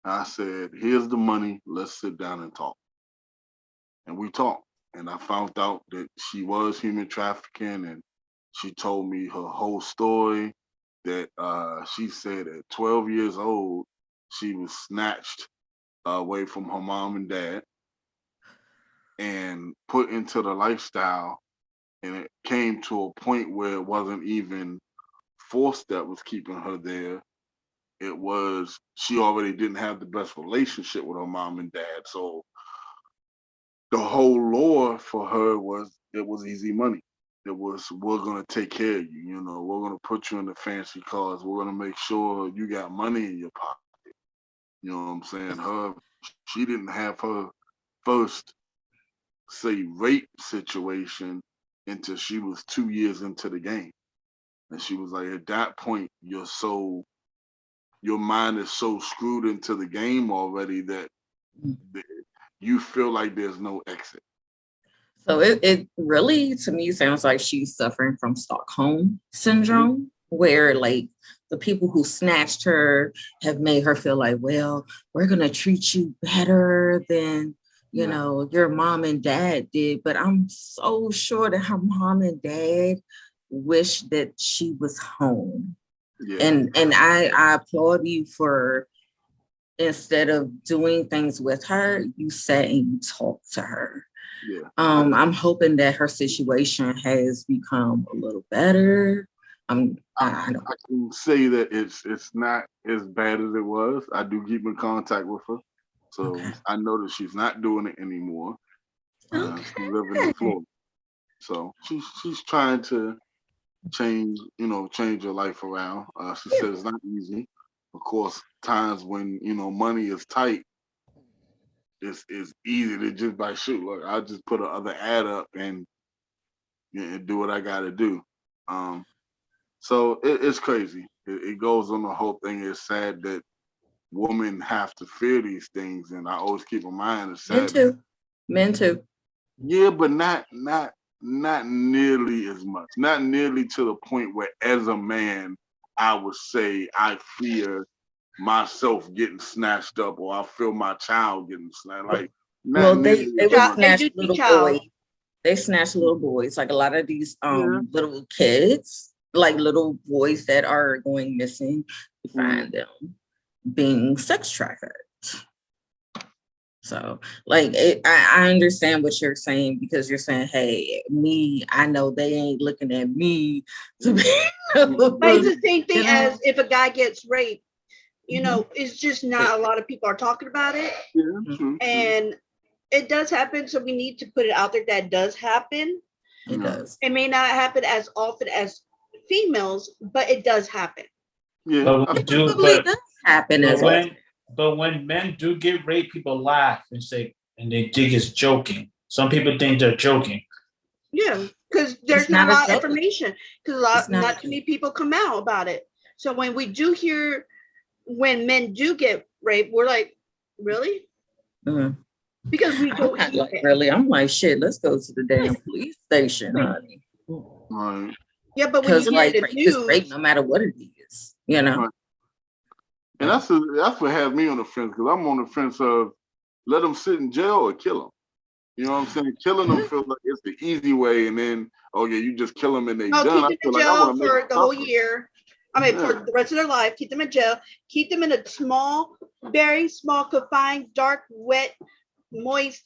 I said, here's the money, let's sit down and talk. And we talked, and I found out that she was human trafficking, and she told me her whole story, that she said at 12 years old, she was snatched away from her mom and dad and put into the lifestyle, and it came to a point where it wasn't even force that was keeping her there. It was she already didn't have the best relationship with her mom and dad, so the whole lure for her was it was easy money. It was, we're gonna take care of you, you know, we're gonna put you in the fancy cars, we're gonna make sure you got money in your pocket. You know what I'm saying? She didn't have her first, say, rape situation until she was 2 years into the game. And she was like, at that point, your mind is so screwed into the game already that you feel like there's no exit. So it really, to me, sounds like she's suffering from Stockholm syndrome, where like the people who snatched her have made her feel like, well, we're going to treat you better than, you know, your mom and dad did. But I'm so sure that her mom and dad wish that she was home. Yeah. And I applaud you for, instead of doing things with her, you sat and you talked to her. Yeah. I'm hoping that her situation has become a little better. I can say that it's not as bad as it was. I do keep in contact with her, so I know that she's not doing it anymore. She's living in Florida, so she's trying to change her life around. She said it's not easy. Of course, times when money is tight, it's easy to just by shoot. Look, I'll just put another ad up and do what I got to do. So it's crazy. It goes on the whole thing. It's sad that women have to fear these things, and I always keep in mind it's sad. Men too. Yeah, but not nearly as much. Not nearly to the point where, as a man, I would say I fear myself getting snatched up, or I feel my child getting snatched. Like, they snatch little boys. They snatch little boys. Like a lot of these little kids, like little boys that are going missing, you find them being sex trafficked. So, like, I understand what you're saying, because you're saying, hey, I know they ain't looking at me to be. But it's the same thing as if a guy gets raped. It's just not a lot of people are talking about it. And it does happen. So we need to put it out there that does happen. It does. It may not happen as often as females, but it does happen. Yeah, it does happen but when men do get raped, people laugh and say, and they think it's joking. Some people think they're joking. Yeah, because there's not a lot of information. Because not too many people come out about it. So when we do hear when men do get raped, we're like, really? Mm-hmm. Because we don't like, really. I'm like, shit, let's go to the damn police station, honey. Right. Yeah, but when you like hear the news, rape, no matter what it is, you know. Right. And that's what has me on the fence, because I'm on the fence of let them sit in jail or kill them. You know what I'm saying? Killing them feels like it's the easy way, and then you just kill them and they done. Keep them in jail for the whole year. I mean, for the rest of their life. Keep them in jail. Keep them in a small, very small, confined, dark, wet, moist.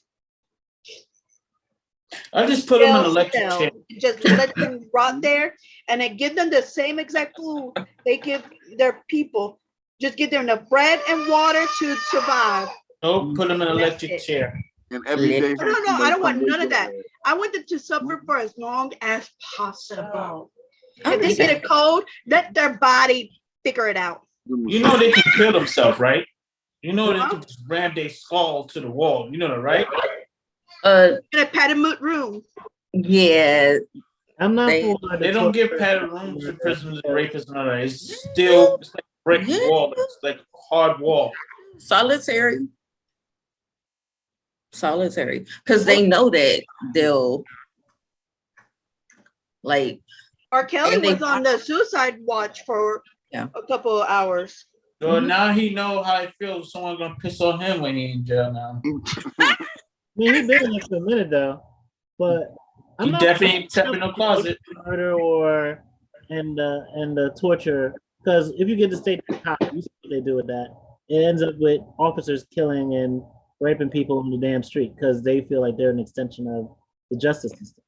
I just put them in an electric chair. Just let them rot there, and then give them the same exact food they give their people. Just give them enough bread and water to survive. Nope, put them in an electric chair. And every day. No, I don't want none of that. I want them to suffer for as long as possible. If they get a cold, let their body figure it out. You know they can kill themselves, right? You know they can just ram their skull to the wall. You know that, right? In a padded room. Yeah. I'm not. They don't give padded rooms to prisoners and rapists and all that. It's still like brick wall. It's like hard wall. Solitary. Because they know that they'll like. R. Kelly was on the suicide watch for a couple of hours. So now he know how it feels. Someone's gonna piss on him when he's in jail now. I mean, he's been in it for a minute though, but he definitely stepped in the closet. Murder or and the torture, because if you get the state cop, you see what they do with that. It ends up with officers killing and raping people on the damn street because they feel like they're an extension of the justice system.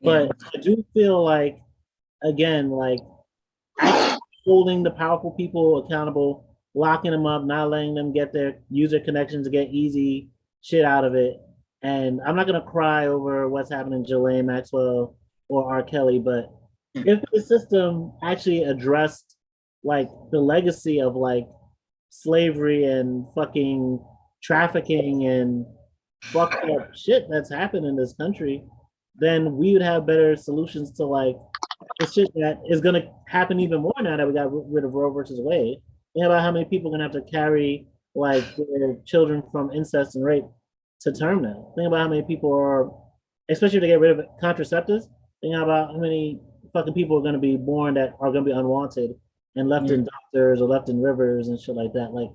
But I do feel like, again, like actually holding the powerful people accountable, locking them up, not letting them get their user connections to get easy shit out of it. And I'm not gonna cry over what's happening to Ghislaine Maxwell or R. Kelly, but if the system actually addressed like the legacy of like slavery and fucking trafficking and fucked up shit that's happened in this country, then we would have better solutions to like the shit that is gonna happen even more now that we got rid of Roe versus Wade. Think about how many people are gonna have to carry like their children from incest and rape to term now. Think about how many people are, especially if they get rid of contraceptives, think about how many fucking people are gonna be born that are gonna be unwanted and left in doctors or left in rivers and shit like that. Like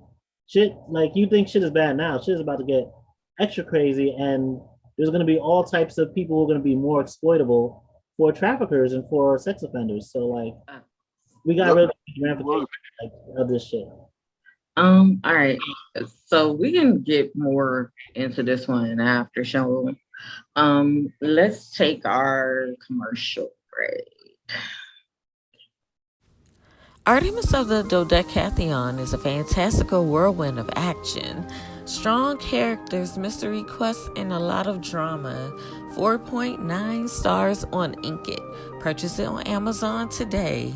shit, like you think shit is bad now, shit is about to get extra crazy, and there's gonna be all types of people who are gonna be more exploitable for traffickers and for sex offenders. So like we got really ramifications of this shit. All right. So we can get more into this one after show. Let's take our commercial break. Artemis of the Dodecatheon is a fantastical whirlwind of action, strong characters, mystery quests, and a lot of drama. 4.9 stars on Inkit. Purchase it on Amazon today.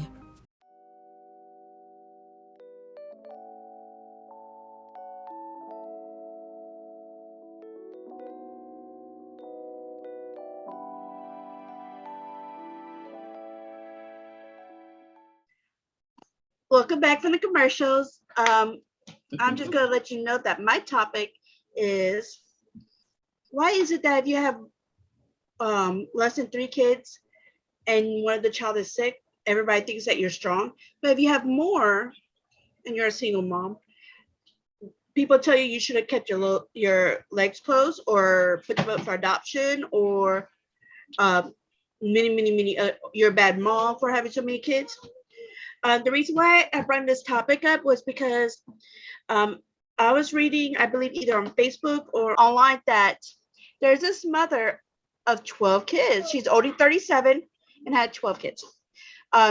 Welcome back from the commercials. I'm just going to let you know that my topic is, why is it that if you have less than 3 kids and one of the child is sick, everybody thinks that you're strong? But if you have more and you're a single mom, people tell you should have kept your legs closed or put them up for adoption, or you're a bad mom for having so many kids. The reason why I brought this topic up was because I was reading, I believe either on Facebook or online, that there's this mother of 12 kids. She's only 37 and had 12 kids.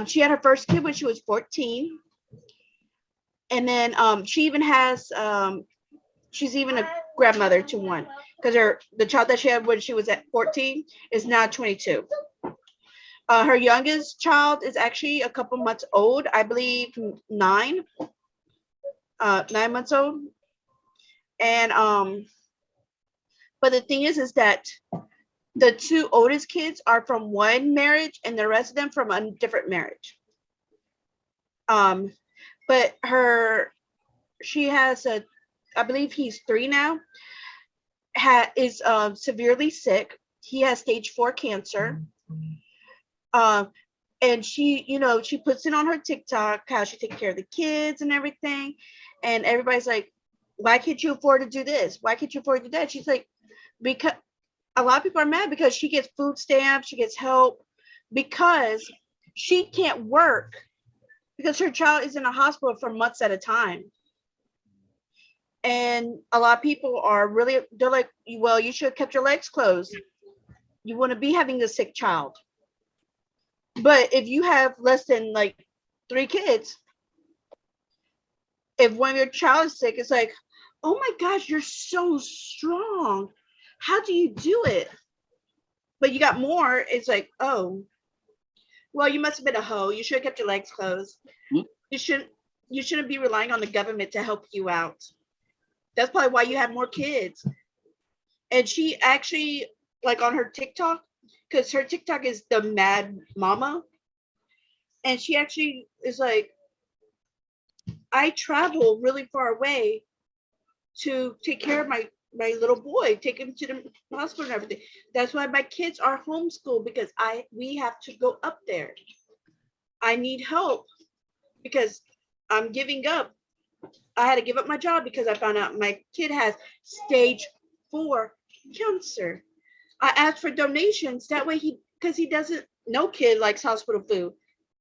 She had her first kid when she was 14. And then she even has, she's even a grandmother to one, because the child that she had when she was at 14 is now 22. Her youngest child is actually a couple months old, I believe 9 months old. And but the thing is that the 2 oldest kids are from one marriage and the rest of them from a different marriage. But her she has I believe he's 3 now, is severely sick. He has stage 4 cancer. And she, she puts it on her TikTok how she takes care of the kids and everything. And everybody's like, why can't you afford to do this? Why can't you afford to do that? She's like, because a lot of people are mad because she gets food stamps, she gets help, because she can't work because her child is in a hospital for months at a time. And a lot of people they're like, well, you should have kept your legs closed. You want to be having a sick child. But if you have less than like 3 kids, if one of your child is sick, it's like, oh my gosh, you're so strong. How do you do it? But you got more. It's like, oh, well, you must have been a hoe. You should have kept your legs closed. You shouldn't be relying on the government to help you out. That's probably why you have more kids. And she actually, like on her TikTok, because her TikTok is the Mad Mama. And she actually is like, I travel really far away to take care of my little boy, take him to the hospital and everything. That's why my kids are homeschooled, because we have to go up there. I need help because I'm giving up. I had to give up my job because I found out my kid has stage 4 cancer. I asked for donations that way because he doesn't, no kid likes hospital food,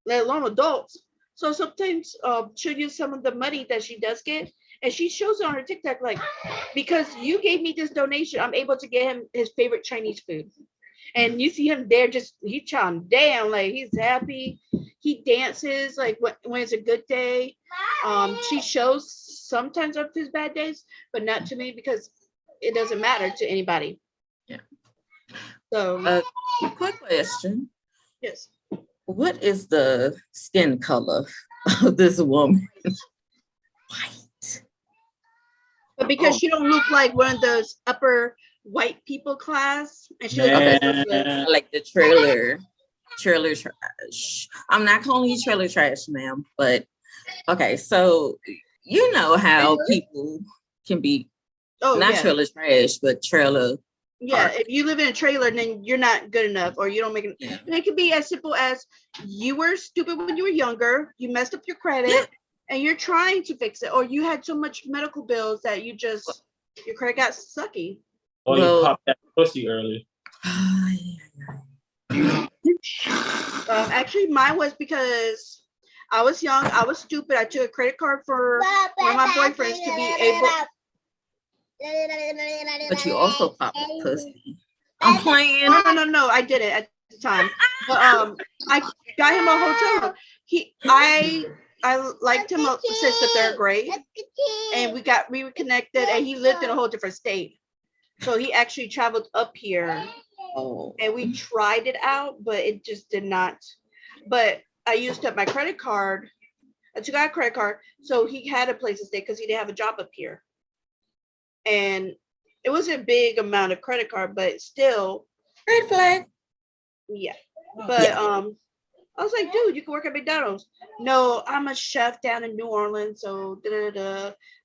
let alone adults. So sometimes she'll use some of the money that she does get, and she shows it on her TikTok, like, because you gave me this donation, I'm able to get him his favorite Chinese food. And you see him there, just he chowing down, like he's happy. He dances like when it's a good day. She shows sometimes of his bad days, but not to me because it doesn't matter to anybody. Yeah. So, quick question. Yes. What is the skin color of this woman? White. But because she don't look like one of those upper white people class, and she looks like the trailer trash. I'm not calling you trailer trash, ma'am, but okay, so you know how people can be trailer trash, but trailer. Yeah, if you live in a trailer, then you're not good enough, or you don't make it. Yeah. And it could be as simple as you were stupid when you were younger, you messed up your credit, and you're trying to fix it, or you had so much medical bills that your credit got sucky. Or you popped that pussy early. Actually, mine was because I was young, I was stupid. I took a credit card for one of my boyfriends to be able. But you also popped a pussy. I'm playing. No, I did it at the time. But I got him a hotel room. I liked him since the 3rd grade, and we were connected, and he lived in a whole different state. So he actually traveled up here, and we tried it out, but it just did not. But I used up my credit card. I took out a credit card, so he had a place to stay because he didn't have a job up here. And it wasn't a big amount of credit card, but still. Red flag. Yeah. But I was like, dude, you can work at McDonald's. No, I'm a chef down in New Orleans, so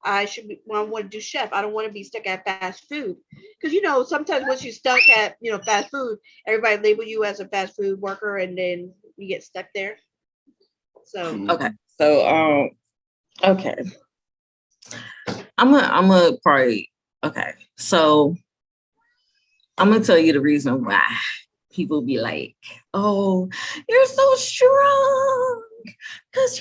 I want to do chef. I don't want to be stuck at fast food. Because, sometimes once you're stuck at, fast food, everybody label you as a fast food worker, and then you get stuck there. So. Okay. So, okay. I'm a probably, okay. So I'm going to tell you the reason why people be like, oh, you're so strong because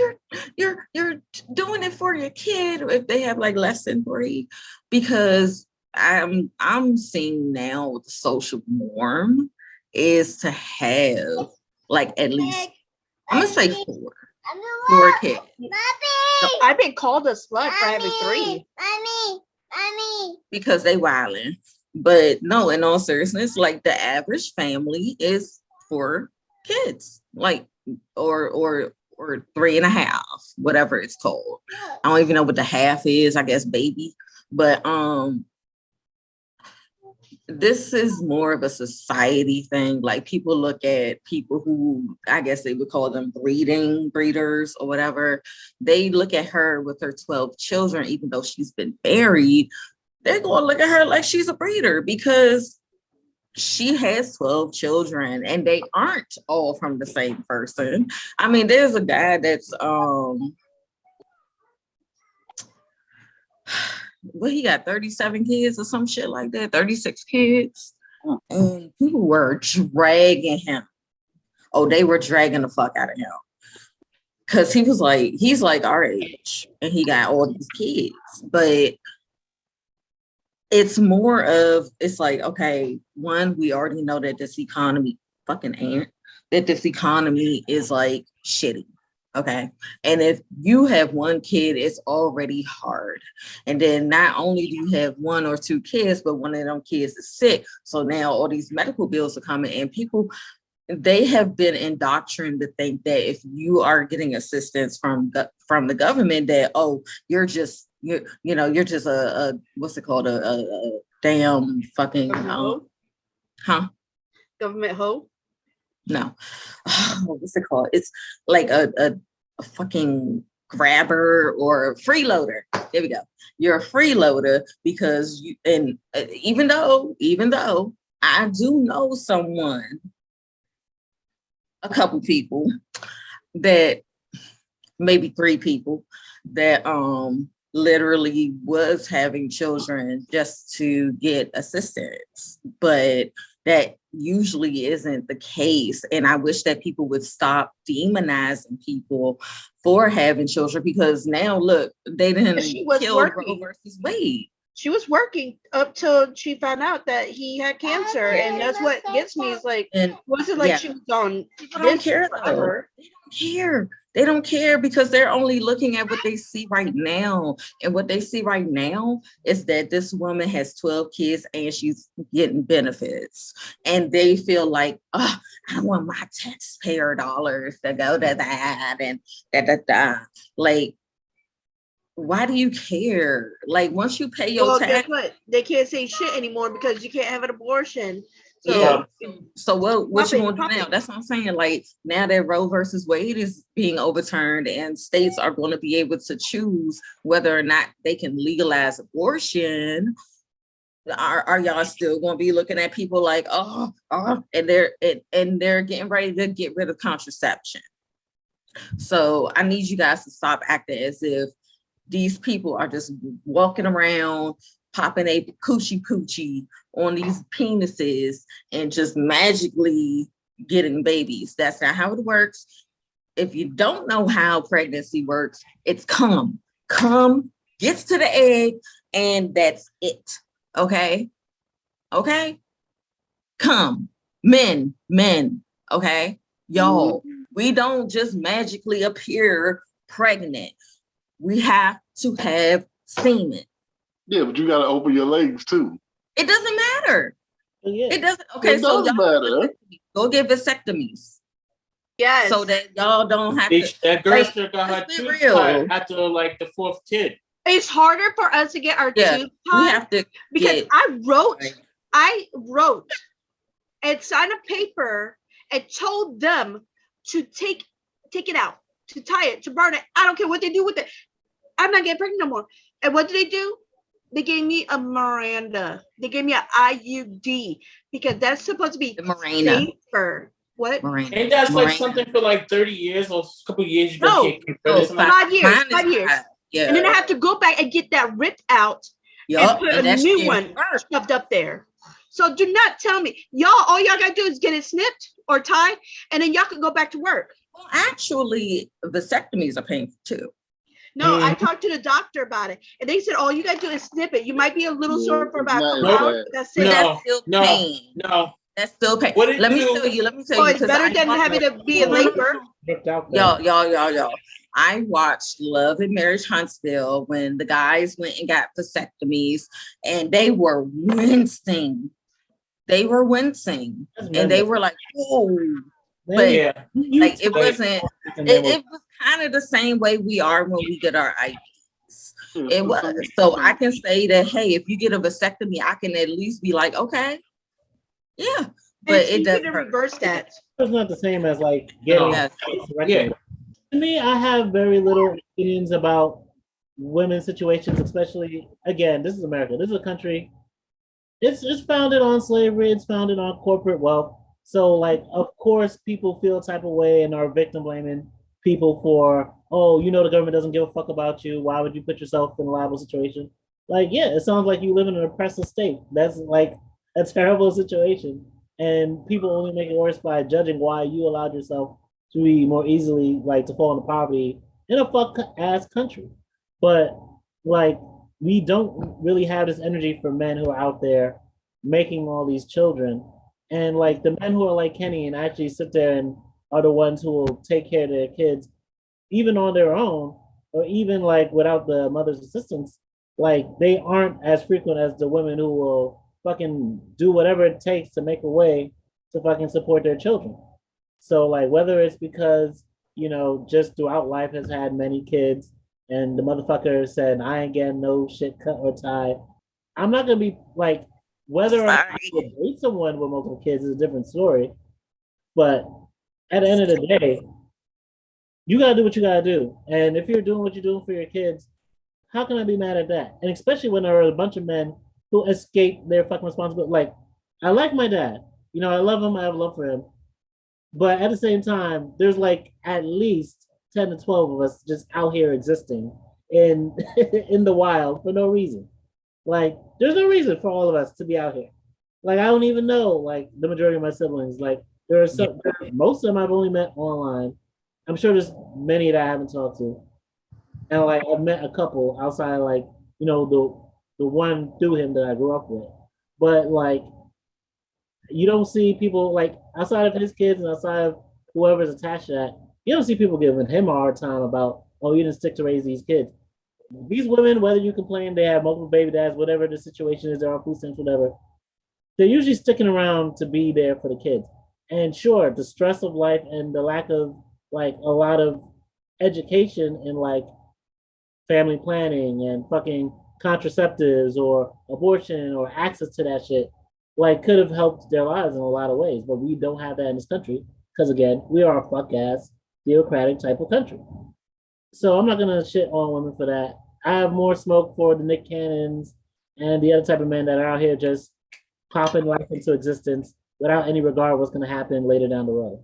you're doing it for your kid if they have like less than 3, because I'm seeing now the social norm is to have like at least, I'm gonna say 4 kids. I've been called a slut for having 3. Because they wildin'. But no, in all seriousness, like the average family is 4 kids, like or 3.5, whatever it's called. I don't even know what the half is. I guess baby. But this is more of a society thing. Like people look at people who I guess they would call them breeders or whatever. They look at her with her 12 children, even though she's been married, they're going to look at her like she's a breeder because she has 12 children and they aren't all from the same person. I mean, there's a guy that's well, he got 37 kids or some shit like that, 36 kids. And people were dragging him. Oh, they were dragging the fuck out of him. Cause he's like our age and he got all these kids. But it's more of, it's like, okay, one, we already know that this economy that this economy is like shitty. Okay. And if you have one kid, it's already hard. And then not only do you have one or two kids, but one of them kids is sick. So now all these medical bills are coming and people, they have been indoctrinated to think that if you are getting assistance from the government, that, oh, you're just a what's it called? A damn fucking, Government hoe? No. What's it called? It's like a fucking grabber or a freeloader. There we go. You're a freeloader because you, and even though I do know someone, a couple people that maybe 3 people that literally was having children just to get assistance, but that usually isn't the case. And I wish that people would stop demonizing people for having children, because now look, they didn't kill Roe versus Wade. She was working up till she found out that he had cancer, and that's what gets me. Is like, and wasn't like she was on. People don't care though. They don't care because they're only looking at what they see right now. And what they see right now is that this woman has 12 kids and she's getting benefits. And they feel like, oh, I want my taxpayer dollars to go to that and da. Like, why do you care? Like, once you pay your tax, guess what? They can't say shit anymore because you can't have an abortion. So, yeah. So what you gonna do now? That's what I'm saying. Like, now that Roe versus Wade is being overturned and states are going to be able to choose whether or not they can legalize abortion, are y'all still going to be looking at people like, and they're getting ready to get rid of contraception? So I need you guys to stop acting as if these people are just walking around popping a coochie on these penises and just magically getting babies. That's not how it works. If you don't know how pregnancy works, it's cum gets to the egg and that's it. Okay. Cum, men. Okay. Y'all, we don't just magically appear pregnant. We have to have semen. Yeah, but you got to open your legs too. It doesn't matter. Yeah. It doesn't. Okay, it does matter. Go get vasectomies. Yes. So that y'all don't have to. That girl still got her tooth tied after like the 4th kid. It's harder for us to get our tooth tied. We have to because I wrote and signed a paper and told them to take it out, to tie it, to burn it. I don't care what they do with it. I'm not getting pregnant no more. And what did they do? They gave me a Miranda. They gave me an IUD because that's supposed to be safer. What? Miranda. Ain't that like something for like 30 years or a couple of years? No, 5 years. 5 years. Yeah. And then I have to go back and get that ripped out and put a new one shoved up there. So do not tell me. All y'all got to do is get it snipped or tied, and then y'all can go back to work. Well, actually, vasectomies are painful too. No, I talked to the doctor about it, and they said, "Oh, you got to do is snip it. You might be a little sore for about a couple hours. That's it. That's still pain. No, that's still pain. Let me tell you. Oh, it's better than having to be in labor. Y'all. I watched Love and Marriage Huntsville when the guys went and got vasectomies, and they were wincing. And they were like, "Oh." But like it wasn't. It was kind of the same way we are when we get our IDs. It was. So I can say that, hey, if you get a vasectomy, I can at least be like, okay, yeah. But it doesn't reverse that. It's not the same as like getting yeah. To me, I have very little opinions about women's situations, especially again, this is America. This is a country. It's founded on slavery, it's founded on corporate wealth. So like of course people feel a type of way and are victim blaming people for, oh, you know the government doesn't give a fuck about you. Why would you put yourself in a liable situation? Like, yeah, it sounds like you live in an oppressive state. That's like a terrible situation. And people only make it worse by judging why you allowed yourself to be more easily like to fall into poverty in a fuck ass country. But like we don't really have this energy for men who are out there making all these children. And like the men who are like Kenny and actually sit there and are the ones who will take care of their kids, even on their own, or even like without the mother's assistance, like they aren't as frequent as the women who will fucking do whatever it takes to make a way to fucking support their children. So like whether it's because, you know, just throughout life has had many kids and the motherfucker said, I ain't getting no shit cut or tied. I'm not gonna be like, whether I would date someone with multiple kids is a different story. But at the end of the day, you gotta do what you gotta do. And if you're doing what you're doing for your kids, how can I be mad at that? And especially when there are a bunch of men who escape their fucking responsibility. Like, I like my dad. You know, I love him, I have love for him. But at the same time, there's like at least 10 to 12 of us just out here existing in in the wild for no reason. Like, there's no reason for all of us to be out here. Like, I don't even know, like, the majority of my siblings. Like, most of them I've only met online. I'm sure there's many that I haven't talked to. And, like, I've met a couple outside, like, you know, the one through him that I grew up with. But, like, you don't see people, like, outside of his kids and outside of whoever's attached to that, you don't see people giving him a hard time about, oh, you didn't stick to raise these kids. These women, whether you complain they have multiple baby dads, whatever the situation is, they're on food stamps, whatever, they're usually sticking around to be there for the kids. And sure, the stress of life and the lack of like a lot of education in like family planning and fucking contraceptives or abortion or access to that shit, like could have helped their lives in a lot of ways. But we don't have that in this country because again, we are a fuck ass theocratic type of country. So I'm not gonna shit on women for that. I have more smoke for the Nick Cannons and the other type of men that are out here just popping life into existence without any regard what's gonna happen later down the road.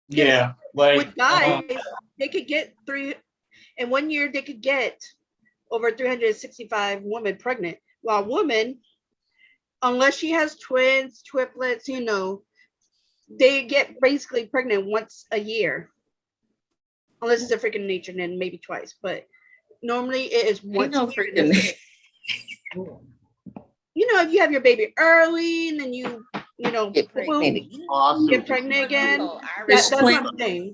Yeah, like with guys, they could get in 1 year they could get over 365 women pregnant. While women, unless she has twins, triplets, you know, they get basically pregnant once a year. Unless it's a freaking nature, then maybe twice. But normally it is once a year. You know, if you have your baby early and then you know, get pregnant again. That's what I'm saying.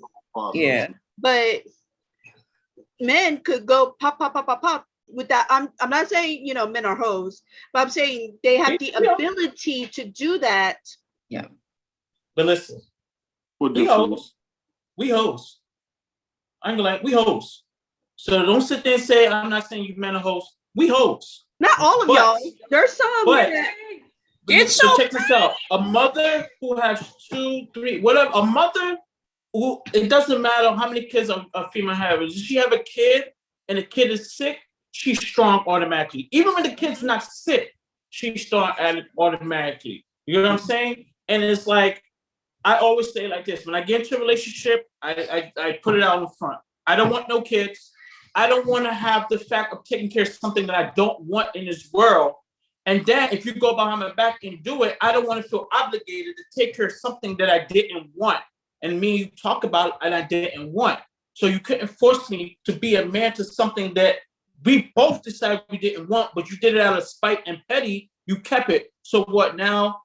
Yeah. But men could go pop with that. I'm not saying, you know, men are hoes, but I'm saying they have the ability to do that. Yeah. But listen, we hoes. I ain't gonna like, we hoes. So don't sit there and say, I'm not saying you men are hoes. We hoes. Not all of y'all. There's some of them. So check this out. A mother who has 2, 3, whatever, a mother who, it doesn't matter how many kids a female has. If she have a kid and the kid is sick, she's strong automatically. Even when the kid's not sick, she's strong automatically. You know what I'm saying? And it's like, I always say like this, when I get into a relationship, I put it out in front. I don't want no kids. I don't want to have the fact of taking care of something that I don't want in this world. And then if you go behind my back and do it, I don't want to feel obligated to take care of something that I didn't want. And me, you talk about it and I didn't want. So you couldn't force me to be a man to something that we both decided we didn't want, but you did it out of spite and petty. You kept it. So what now?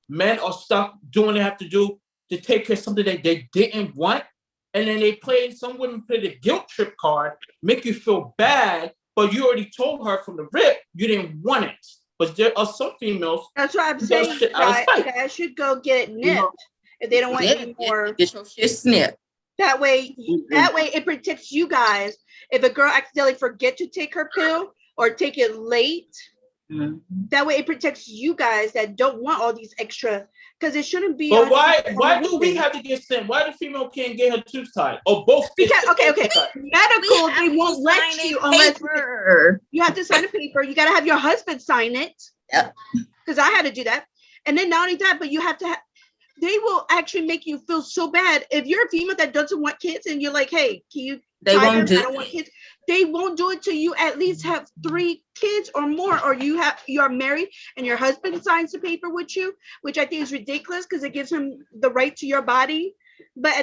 Men are stuck doing what they have to do to take care of something that they didn't want. And then some women play the guilt trip card, make you feel bad, but you already told her from the rip you didn't want it. But there are some females. That's why I'm saying guys should go get nipped if they don't want any more. Get your shit snipped. That way it protects you guys. If a girl accidentally forget to take her pill or take it late, that way it protects you guys that don't want all these extra, because it shouldn't be. But why do we have to get sent? Why the female can't get her tubes tied? Or both? Because medical, they won't let you unless you have to sign a paper. You got to have your husband sign it. Yeah. Because I had to do that. And then not only that, but you have to they will actually make you feel so bad. If you're a female that doesn't want kids and you're like, hey, can you I don't want kids. They won't do it till you at least have 3 kids or more, or you are married and your husband signs the paper with you, which I think is ridiculous because it gives him the right to your body. But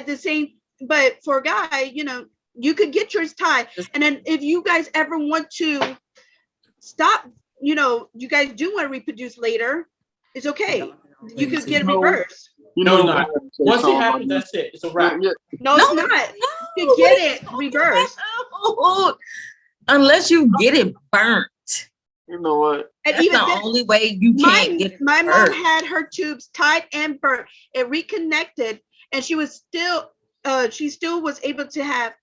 for a guy, you could get yours tied. And then if you guys ever want to stop, you guys do want to reproduce later, it's okay. You could get it reversed. Not. Once it happens, that's it. It's a wrap. No, it's not. You can get it reversed. Unless you get it burnt. You know what? And that's the only way you can't get it My burnt. mom had her tubes tied and burnt. It reconnected, and she still was able to have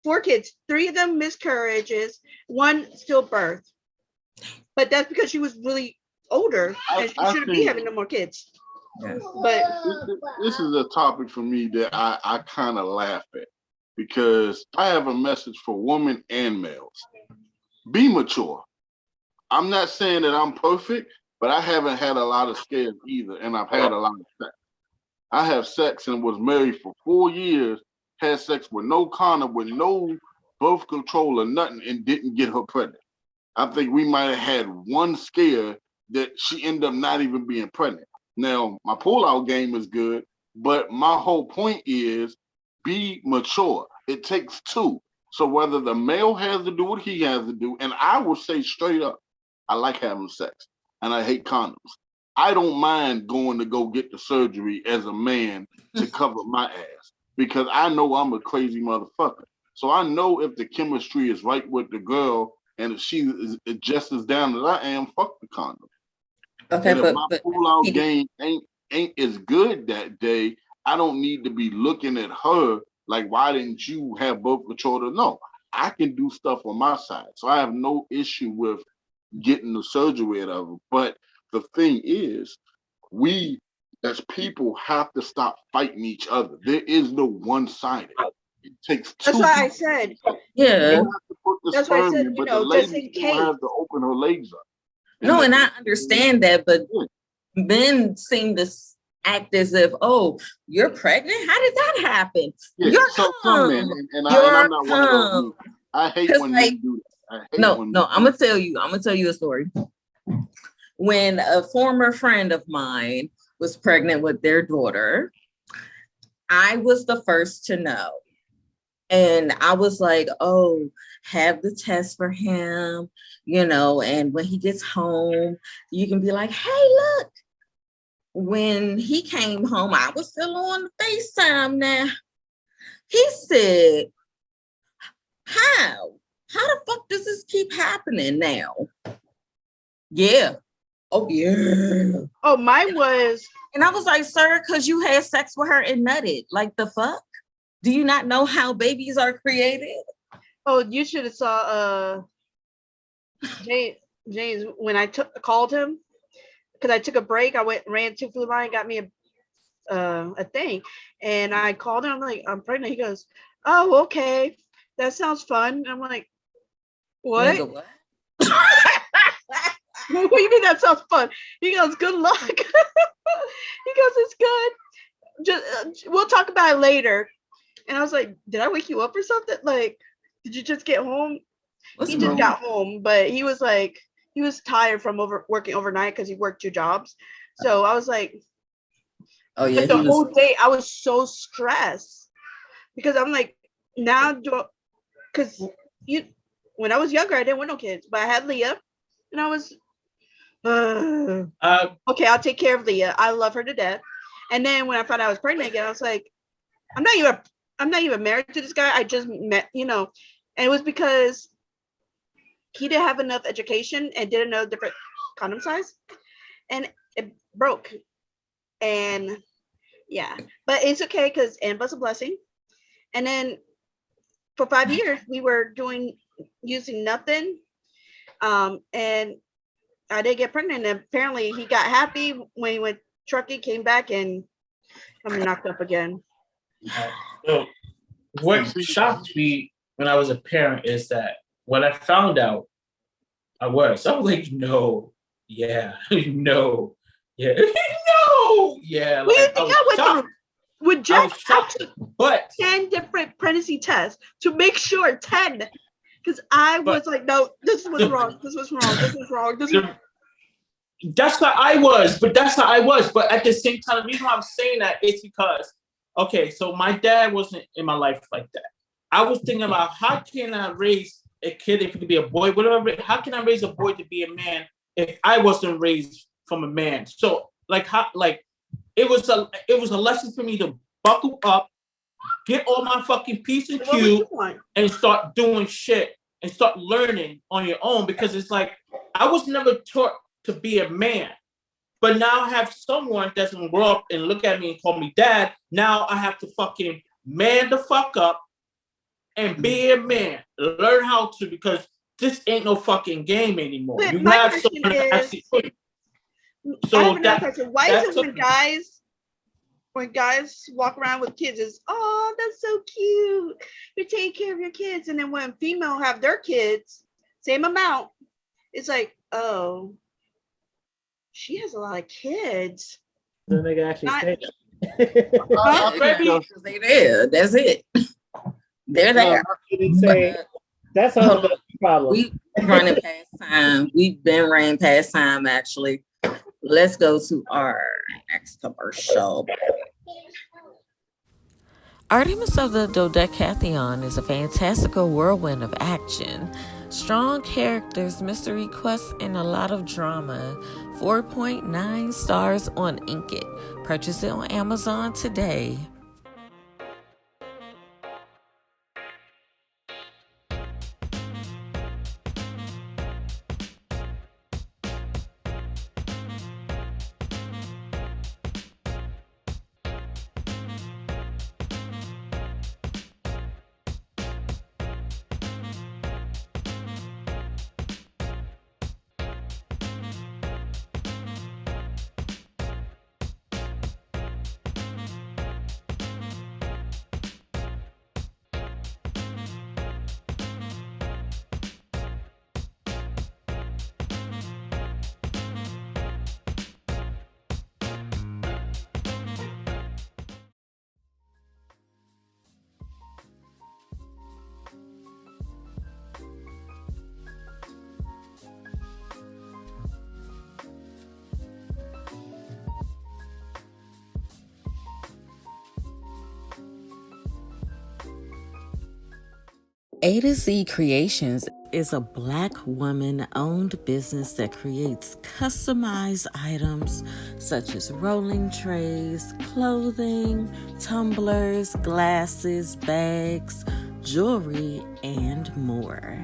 4 kids. 3 of them miscarriages, 1 stillbirth. But that's because she was really older and she shouldn't be having no more kids. Yes. But this is a topic for me that I kind of laugh at, because I have a message for women and males. Be mature. I'm not saying that I'm perfect, but I haven't had a lot of scares either, and I've had a lot of sex. I have sex and was married for 4 years, had sex with no condom, with no birth control or nothing, and didn't get her pregnant. I think we might have had 1 scare that she ended up not even being pregnant. Now, my pull-out game is good, but my whole point is be mature. It takes 2. So whether the male has to do what he has to do, and I will say straight up, I like having sex, and I hate condoms. I don't mind going to go get the surgery as a man to cover my ass, because I know I'm a crazy motherfucker. So I know if the chemistry is right with the girl, and if she is just as down as I am, fuck the condom. Okay, and if my pull-out game ain't as good that day, I don't need to be looking at her like, why didn't you have birth control? No, I can do stuff on my side. So I have no issue with getting the surgery out of it. But the thing is, we as people have to stop fighting each other. There is no one-sided. It takes 2 that's why I said. Yeah. You have to put the That's why I sperm said, in, but the lady still has to open her legs up. No, and I understand that, but men seem to act as if, oh, you're pregnant? How did that happen? Yeah, You're so some men, and I'm not one of those men. I hate when men do that. No, I'm gonna tell you a story. When a former friend of mine was pregnant with their daughter, I was the first to know. And I was like, oh, have the test for him, and when he gets home, you can be like, hey, look. When he came home, I was still on the FaceTime now. He said, how the fuck does this keep happening now? Yeah. Oh, yeah. Oh, mine was. And I was like, sir, because you had sex with her and nutted. Like, the fuck? Do you not know how babies are created? Oh, you should have saw James when I called him, because I took a break. I ran to Food Line, got me a thing, and I called him. I'm like, I'm pregnant. He goes, oh, okay, that sounds fun. I'm like, what? Nigga, what? What do you mean that sounds fun? He goes, good luck. He goes, it's good. Just we'll talk about it later. And I was like, did I wake you up or something? Like, did you just get home? He just got home, but he was like, he was tired from working overnight because he worked 2 jobs. So I was like, oh yeah, the whole day I was so stressed because I'm like, now, because when I was younger, I didn't want no kids, but I had Leah, and I was, okay, I'll take care of Leah. I love her to death. And then when I found out I was pregnant again, I was like, I'm not even married to this guy. I just met, and it was because he didn't have enough education and didn't know different condom size, and it broke. And Yeah, but it's okay because and was a blessing. And then for 5 years we were using nothing, and I did get pregnant. And apparently he got happy when he went trucking, came back, and I'm knocked up again. So what shocked me when I was a parent is that when I found out I was like, no, yeah, no, yeah, no, yeah. What do you Like, think I went through? With Jack, I took but 10 different pregnancy tests to make sure 10, because I was like, no, this was wrong. This was wrong. This was wrong. That's how I was. But at the same time, the reason why I'm saying that is because, okay, so my dad wasn't in my life like that. I was thinking about how can I raise a kid if it could be a boy, whatever. How can I raise a boy to be a man if I wasn't raised from a man? So it was a lesson for me to buckle up, get all my fucking P's and Q's, and start doing shit and start learning on your own, because it's like I was never taught to be a man. But now I have someone that's gonna grow up and look at me and call me dad. Now I have to fucking man the fuck up and be a man. Learn how to, because this ain't no fucking game anymore. But you have someone to actually put. So I have another question. Why is it when guys walk around with kids is, oh, that's so cute, you're taking care of your kids, and then when female have their kids, same amount, it's like, oh, she has a lot of kids. Then they can actually say that. They there. That's it. They're there. That's a problem. We running past time. We've been running past time, actually. Let's go to our next commercial. Artemis of the Dodecatheon is a fantastical whirlwind of action, strong characters, mystery quests, and a lot of drama. 4.9 stars on Inkit. Purchase it on Amazon today. A to Z Creations is a Black woman-owned business that creates customized items such as rolling trays, clothing, tumblers, glasses, bags, jewelry, and more.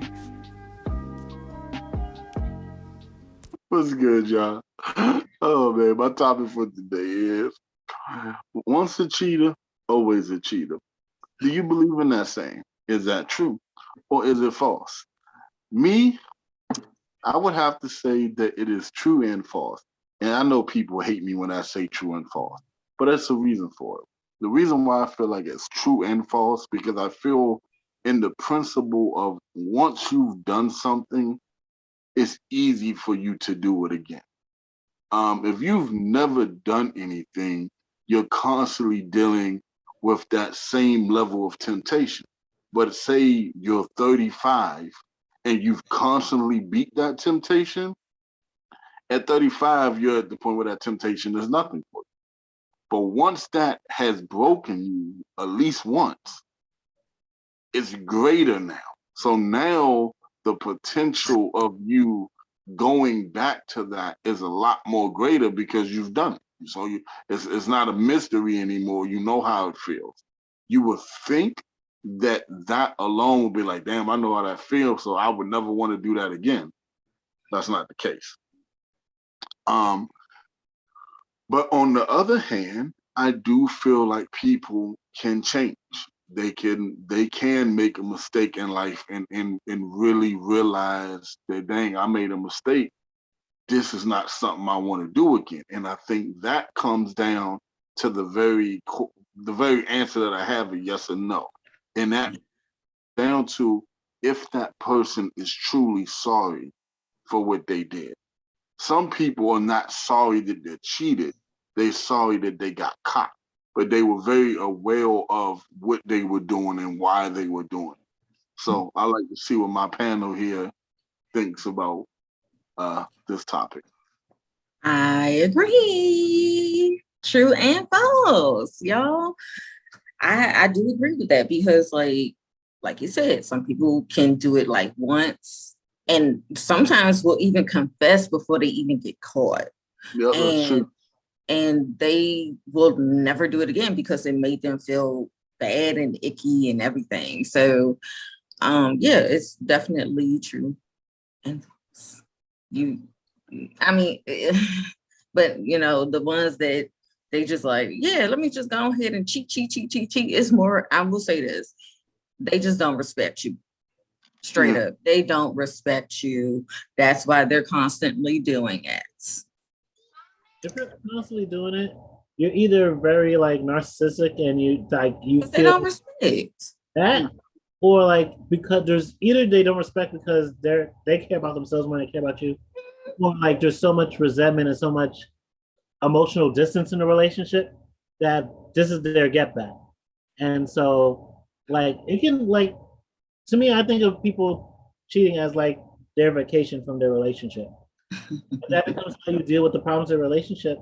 What's good, y'all? Oh, man, my topic for today is, once a cheater, always a cheater. Do you believe in that saying? Is that true or is it false? Me, I would have to say that it is true and false. And I know people hate me when I say true and false, but there's a reason for it. The reason why I feel like it's true and false, because I feel in the principle of once you've done something, it's easy for you to do it again. If you've never done anything, you're constantly dealing with that same level of temptation. But say you're 35 and you've constantly beat that temptation, at 35, you're at the point where that temptation is nothing for you. But once that has broken you at least once, it's greater now. So now the potential of you going back to that is a lot more greater because you've done it. So it's not a mystery anymore. You know how it feels. You would think that alone would be like, damn, I know how that feels, so I would never want to do that again. That's not the case. But on the other hand, I do feel like people can change. They can make a mistake in life and really realize that, dang, I made a mistake. This is not something I want to do again. And I think that comes down to the very answer that I have, a yes or no. And that down to if that person is truly sorry for what they did. Some people are not sorry that they cheated. They're sorry that they got caught. But they were very aware of what they were doing and why they were doing it. So I like to see what my panel here thinks about this topic. I agree. True and false, y'all. I do agree with that because, like you said, some people can do it like once, and sometimes will even confess before they even get caught. Yeah, that's true. And they will never do it again because it made them feel bad and icky and everything. So, yeah, it's definitely true. And but the ones that they just like, yeah, let me just go ahead and cheat. It's more, I will say this, they just don't respect you. Straight up. They don't respect you. That's why they're constantly doing it. If you're constantly doing it, you're either very like narcissistic and you feel they don't respect that, or like because there's either they don't respect because they care about themselves more than they care about you, or like there's so much resentment and so much emotional distance in the relationship that this is their get back. And so like it can like, to me, I think of people cheating as like their vacation from their relationship. That becomes how you deal with the problems of the relationship.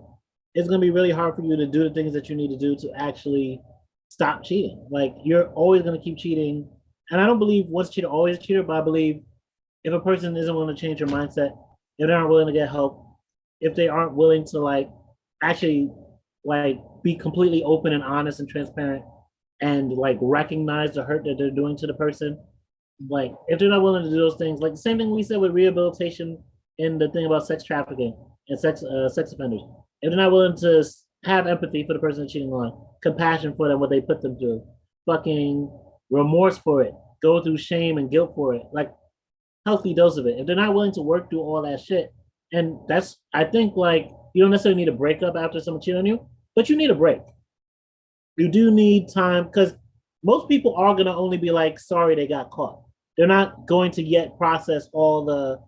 It's going to be really hard for you to do the things that you need to do to actually stop cheating. Like you're always going to keep cheating. And I don't believe once cheater, always cheater, but I believe if a person isn't willing to change their mindset, if they aren't willing to get help, if they aren't willing to like actually like be completely open and honest and transparent and like recognize the hurt that they're doing to the person, like if they're not willing to do those things, like the same thing we said with rehabilitation and the thing about sex trafficking and sex offenders, if they're not willing to have empathy for the person cheating on, compassion for them, what they put them through, fucking remorse for it, go through shame and guilt for it, like healthy dose of it. If they're not willing to work through all that shit, and that's, I think, like you don't necessarily need a breakup after someone cheated on you, but you need a break. You do need time because most people are gonna only be like sorry they got caught. They're not going to yet process all the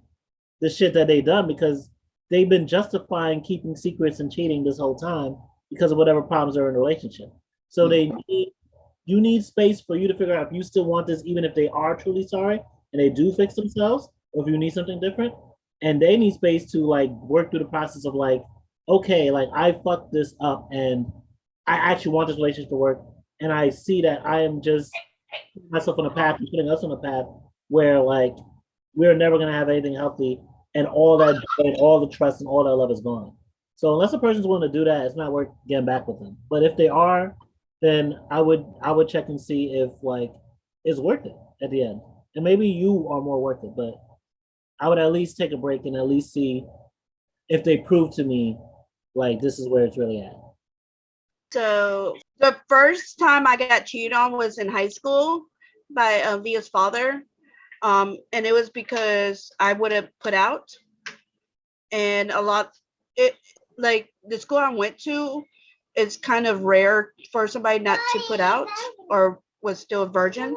shit that they've done because they've been justifying keeping secrets and cheating this whole time because of whatever problems are in the relationship. So you need space for you to figure out if you still want this, even if they are truly sorry and they do fix themselves, or if you need something different. And they need space to like work through the process of like, okay, like I fucked this up and I actually want this relationship to work. And I see that I am just putting myself on a path and putting us on a path where like we're never gonna have anything healthy, and all that and all the trust and all that love is gone. So unless a person's willing to do that, it's not worth getting back with them. But if they are, then I would check and see if like it's worth it at the end. And maybe you are more worth it, but I would at least take a break and at least see if they prove to me like this is where it's really at. So the first time I got cheated on was in high school by Via's father. And it was because I would have put out, and like the school I went to, it's kind of rare for somebody not to put out or was still a virgin.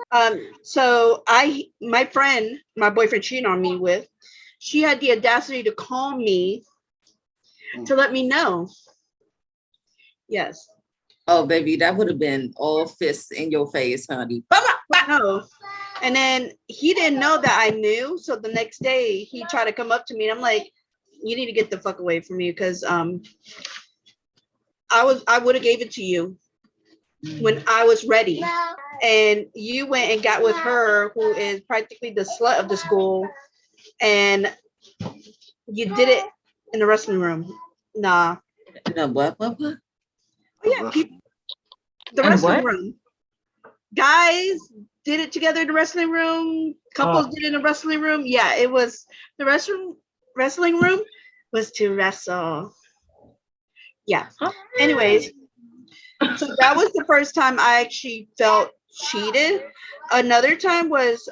So my boyfriend cheated on me with, she had the audacity to call me to let me know. Yes. Oh, baby, that would have been all fists in your face, honey. No. And then he didn't know that I knew. So the next day he tried to come up to me and I'm like, you need to get the fuck away from me because I would have gave it to you when I was ready. And you went and got with her, who is practically the slut of the school, and you did it in the wrestling room. Nah. No, what? Oh, yeah, the wrestling room. Guys did it together in the wrestling room. Couples did it in the wrestling room. Yeah, it was the wrestling room was to wrestle. Yeah. Anyways, So that was the first time I actually felt cheated. Another time was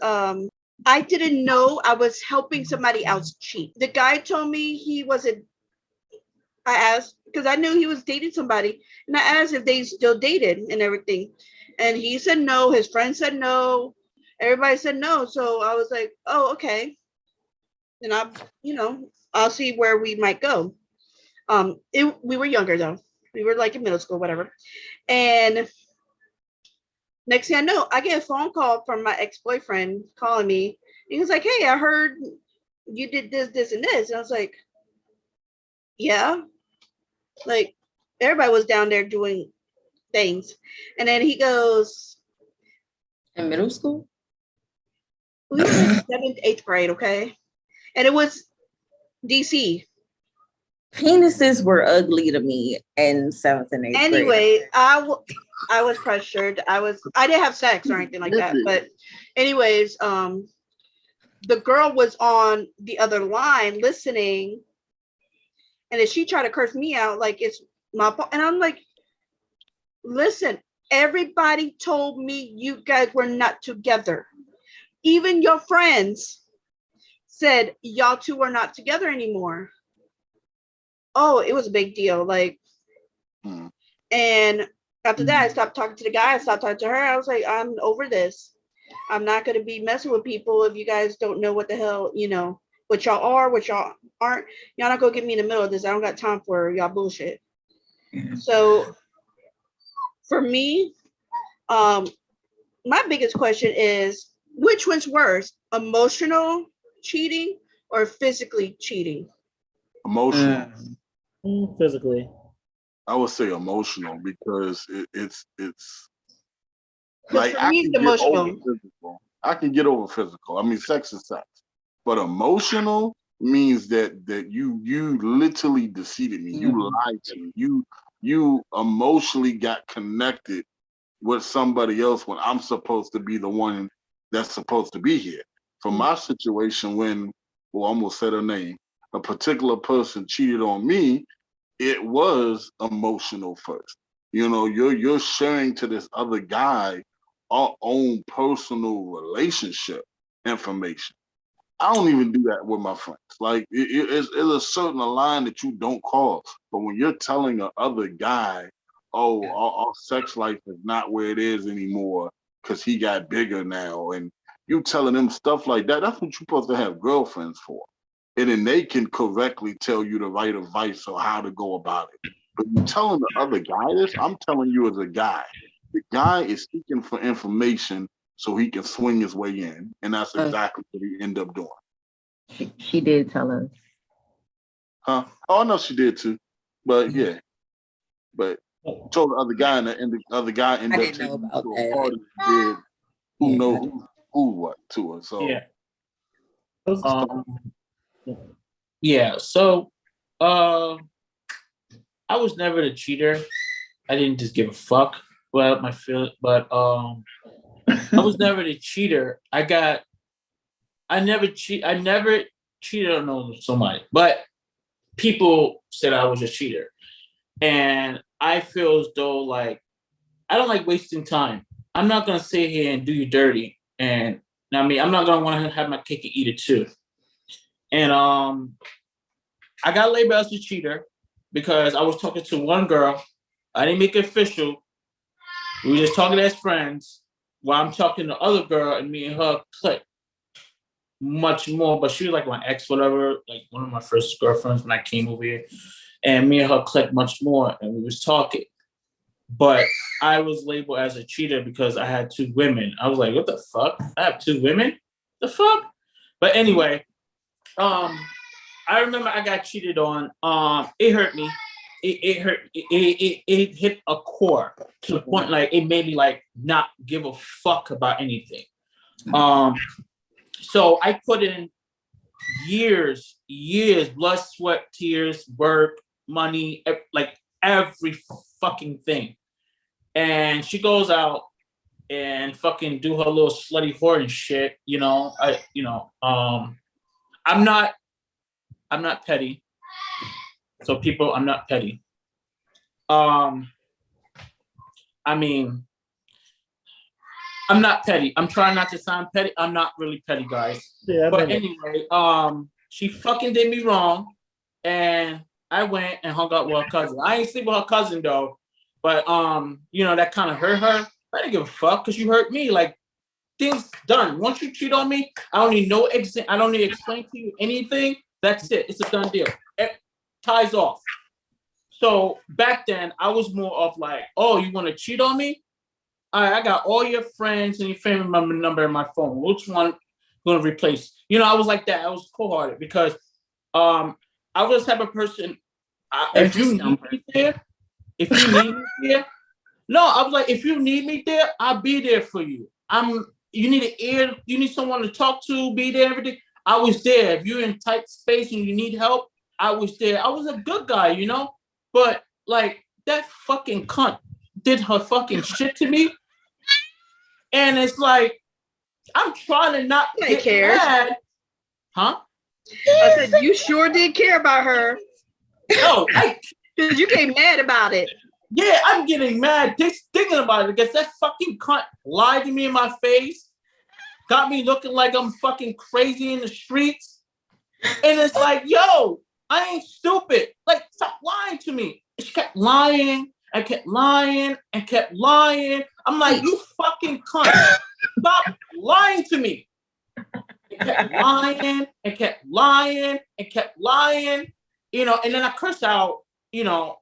I didn't know I was helping somebody else cheat. The guy told me he wasn't. I asked because I knew he was dating somebody, and I asked if they still dated and everything, and he said no. His friend said no. Everybody said no. So I was like, oh, okay. Then I'll see where we might go. We were younger though. We were like in middle school, whatever. And next thing I know, I get a phone call from my ex-boyfriend calling me. He was like, hey, I heard you did this, this, and this. And I was like, yeah. Like, everybody was down there doing things. And then he goes, In middle school? we were in 7th, 8th grade, okay? And it was DC. Penises were ugly to me in 7th and 8th grade. Anyway, I was pressured. I didn't have sex or anything like that. But anyways, the girl was on the other line listening, and then she tried to curse me out like it's my fault. And I'm like, listen, everybody told me you guys were not together. Even your friends said y'all two are not together anymore. Oh, it was a big deal. Like, and after that, I stopped talking to the guy. I stopped talking to her. I was like, I'm over this. I'm not going to be messing with people if you guys don't know what the hell, what y'all are, what y'all aren't. Y'all not going to get me in the middle of this. I don't got time for y'all bullshit. So for me, my biggest question is, which one's worse, emotional cheating or physically cheating? Emotional. Physically. I would say emotional because it's like, I can get emotional. Over physical. I can get over physical. I mean, sex is sex, but emotional means that you literally deceived me. You lied to me. You emotionally got connected with somebody else when I'm supposed to be the one that's supposed to be here. For my situation, when I almost said her name, a particular person cheated on me, it was emotional first. You're sharing to this other guy our own personal relationship information. I don't even do that with my friends. Like it's a certain line that you don't cross. But when you're telling a other guy, oh, our sex life is not where it is anymore because he got bigger now, and you telling them stuff like that, that's what you're supposed to have girlfriends for. And then they can correctly tell you the right advice or how to go about it. But you telling the other guy this, I'm telling you as a guy. The guy is seeking for information so he can swing his way in. And that's exactly what he ended up doing. She did tell us. Huh? Oh, no, she did too. But yeah. But told the other guy, and the other guy ended up taking him to a party and did who knows who what to her. So yeah. Yeah, so I was never the cheater. I didn't just give a fuck about my feelings, but I was never the cheater. I never cheated on somebody, but people said I was a cheater. And I feel as though, like, I don't like wasting time. I'm not gonna sit here and do you dirty. And I'm not gonna want to have my cake and eat it too. And I got labeled as a cheater because I was talking to one girl. I didn't make it official. We were just talking as friends while I'm talking to the other girl, and me and her clicked much more. But she was like my ex, whatever, like one of my first girlfriends when I came over here. And me and her clicked much more, and we was talking. But I was labeled as a cheater because I had 2 women. I was like, what the fuck? I have 2 women? The fuck? But anyway, I remember I got cheated on. It hurt me. It hurt. It hit a core to the point like it made me like not give a fuck about anything. So I put in years, blood, sweat, tears, work, money, like every fucking thing. And she goes out and fucking do her little slutty whore and shit. I'm not petty. So people, I'm not petty. I mean, I'm not petty. I'm trying not to sound petty. I'm not really petty, guys. Yeah, but anyway, she fucking did me wrong, and I went and hung out with her cousin. I ain't sleep with her cousin though, but you know, that kind of hurt her. I didn't give a fuck because you hurt me. Like, things done. Once you cheat on me, I don't need I don't need to explain to you anything. That's it. It's a done deal. It ties off. So back then, I was more of like, oh, you want to cheat on me? All right, I got all your friends and your family member number in my phone. Which one going to replace? You know, I was like that. I was cold-hearted because I was the type of person, if you need me there, no, I was like, if you need me there, I'll be there for you. You need an ear, you need someone to talk to, be there, everything. I was there. If you're in tight space and you need help, I was there. I was a good guy, you know? But like, that fucking cunt did her fucking shit to me. And it's like, I'm trying to not get mad. Huh? I said, you sure did care about her. No, because you get mad about it. Yeah, I'm getting mad just thinking about it because that fucking cunt lied to me in my face, got me looking like I'm fucking crazy in the streets. And it's like, yo, I ain't stupid. Like, stop lying to me. She kept lying and kept lying and kept lying. I'm like, you fucking cunt. Stop lying to me. And kept lying and kept lying and kept lying. You know, and then I cursed out, you know.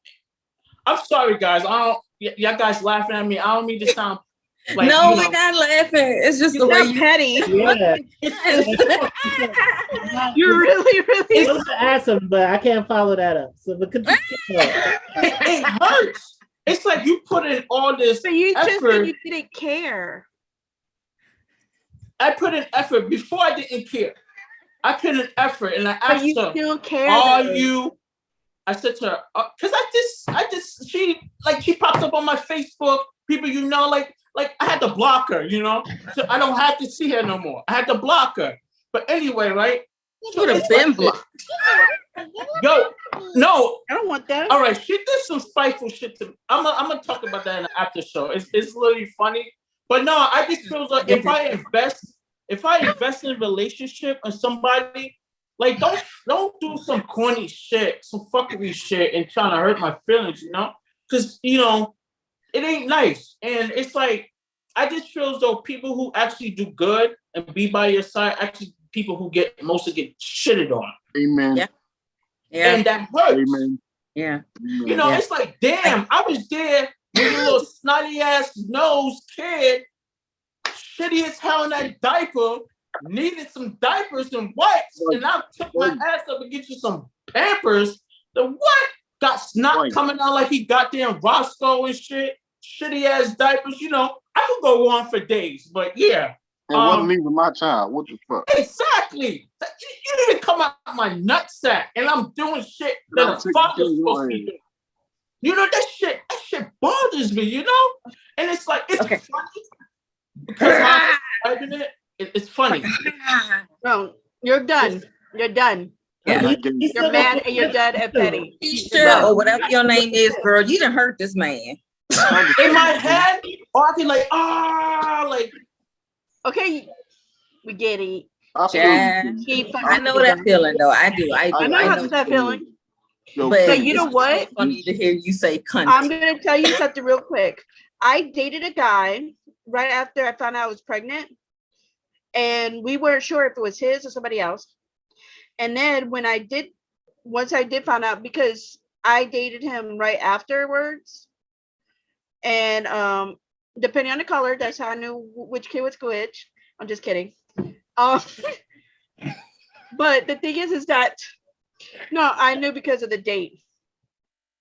I'm sorry, guys. Y'all guys laughing at me. I don't mean to sound like, no, we're not laughing. It's just the way you petty. Yeah. You really. I was to ask him, but I can't follow that up. So, but it hurts. It's like you put in all this but you effort. Just said you didn't care. I put in effort before I didn't care. I put in effort, and I asked her, still care, "Are you?" I said to her, because she popped up on my Facebook. People, you know, like I had to block her, you know, so I don't have to see her no more. I had to block her. But anyway, right? You would have been blocked. Yo, no, I don't want that. All right, she did some spiteful shit to me. I'm gonna talk about that in the after show. It's literally funny, but no, I just feel like if I invest in a relationship and somebody. Like, don't do some corny shit, some fuckery shit and trying to hurt my feelings, you know? Because, you know, it ain't nice. And it's like, I just feel as though people who actually do good and be by your side, actually people who mostly get shitted on. Amen. Yeah. And that hurts. Amen. Yeah. You know, it's like, damn, I was there with your little snotty ass nose kid, shitty as hell in that diaper, needed some diapers and wipes, and I took my ass up and get you some Pampers. The what? Got snot coming out like he got there in Roscoe and shit. Shitty ass diapers. You know, I could go on for days, but yeah. And wasn't even my child. What the fuck? Exactly. You didn't come out of my nutsack, and I'm doing shit that a father's supposed to be doing. You know, that shit bothers me, you know? And it's like, it's funny because I'm arguing it. It's funny. No, you're done. You're done. Yeah. You're mad and you're done and petty. Sure, or whatever your name is, girl. You done hurt this man. In my head, or I can like, okay, we get it. I know that feeling though. I do. I know that feeling. But you know what? So funny to hear you say cunt. I'm gonna tell you something real quick. I dated a guy right after I found out I was pregnant. And we weren't sure if it was his or somebody else. And then once I did find out, because I dated him right afterwards. And depending on the color, that's how I knew which kid was which. I'm just kidding. But the thing is that, no, I knew because of the date.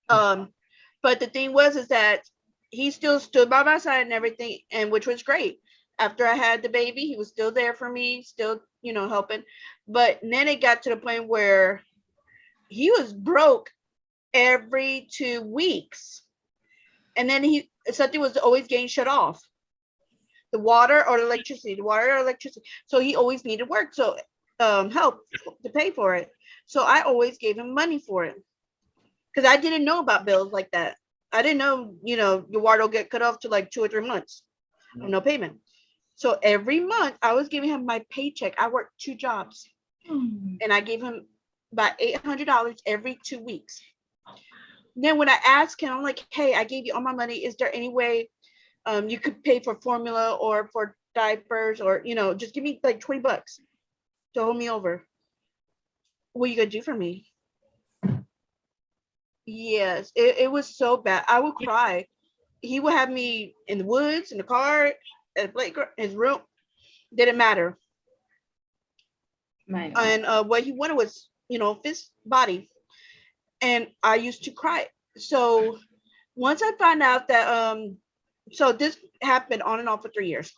But the thing is that he still stood by my side and everything, and which was great. After I had the baby, he was still there for me, still, you know, helping. But then it got to the point where he was broke every 2 weeks. And then something was always getting shut off. The water or electricity. So he always needed work. So help to pay for it. So I always gave him money for it. Because I didn't know about bills like that. I didn't know, your water will get cut off to like 2 or 3 months of no payment. So every month I was giving him my paycheck. I worked 2 jobs and I gave him about $800 every 2 weeks. Then when I asked him, I'm like, hey, I gave you all my money. Is there any way you could pay for formula or for diapers or, just give me like $20 to hold me over? What are you going to do for me? Yes, it was so bad. I would cry. He would have me in the woods, in the car, at the playground, his room. Didn't matter. Man. And what he wanted was, fist body. And I used to cry. So once I found out that, so this happened on and off for 3 years.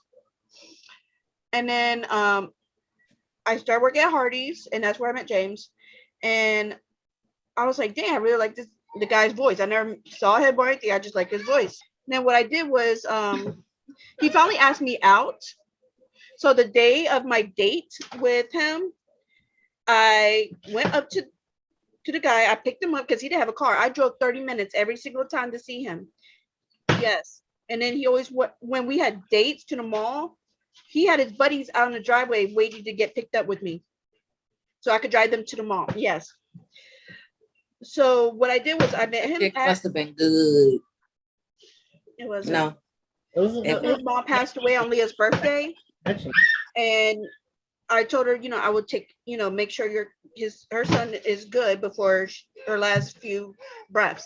And then I started working at Hardee's, and that's where I met James. And I was like, dang, I really like the guy's voice. I never saw him or anything. I just like his voice. And then what I did was he finally asked me out. So the day of my date with him, I went up to the guy. I picked him up because he didn't have a car. I drove 30 minutes every single time to see him. Yes. And then he always, when we had dates to the mall, he had his buddies out in the driveway waiting to get picked up with me so I could drive them to the mall. Yes. So what I did was I met him. It must have been good. It was no. His mom passed away on Leah's birthday, and I told her, I would take, make sure her son is good before her last few breaths.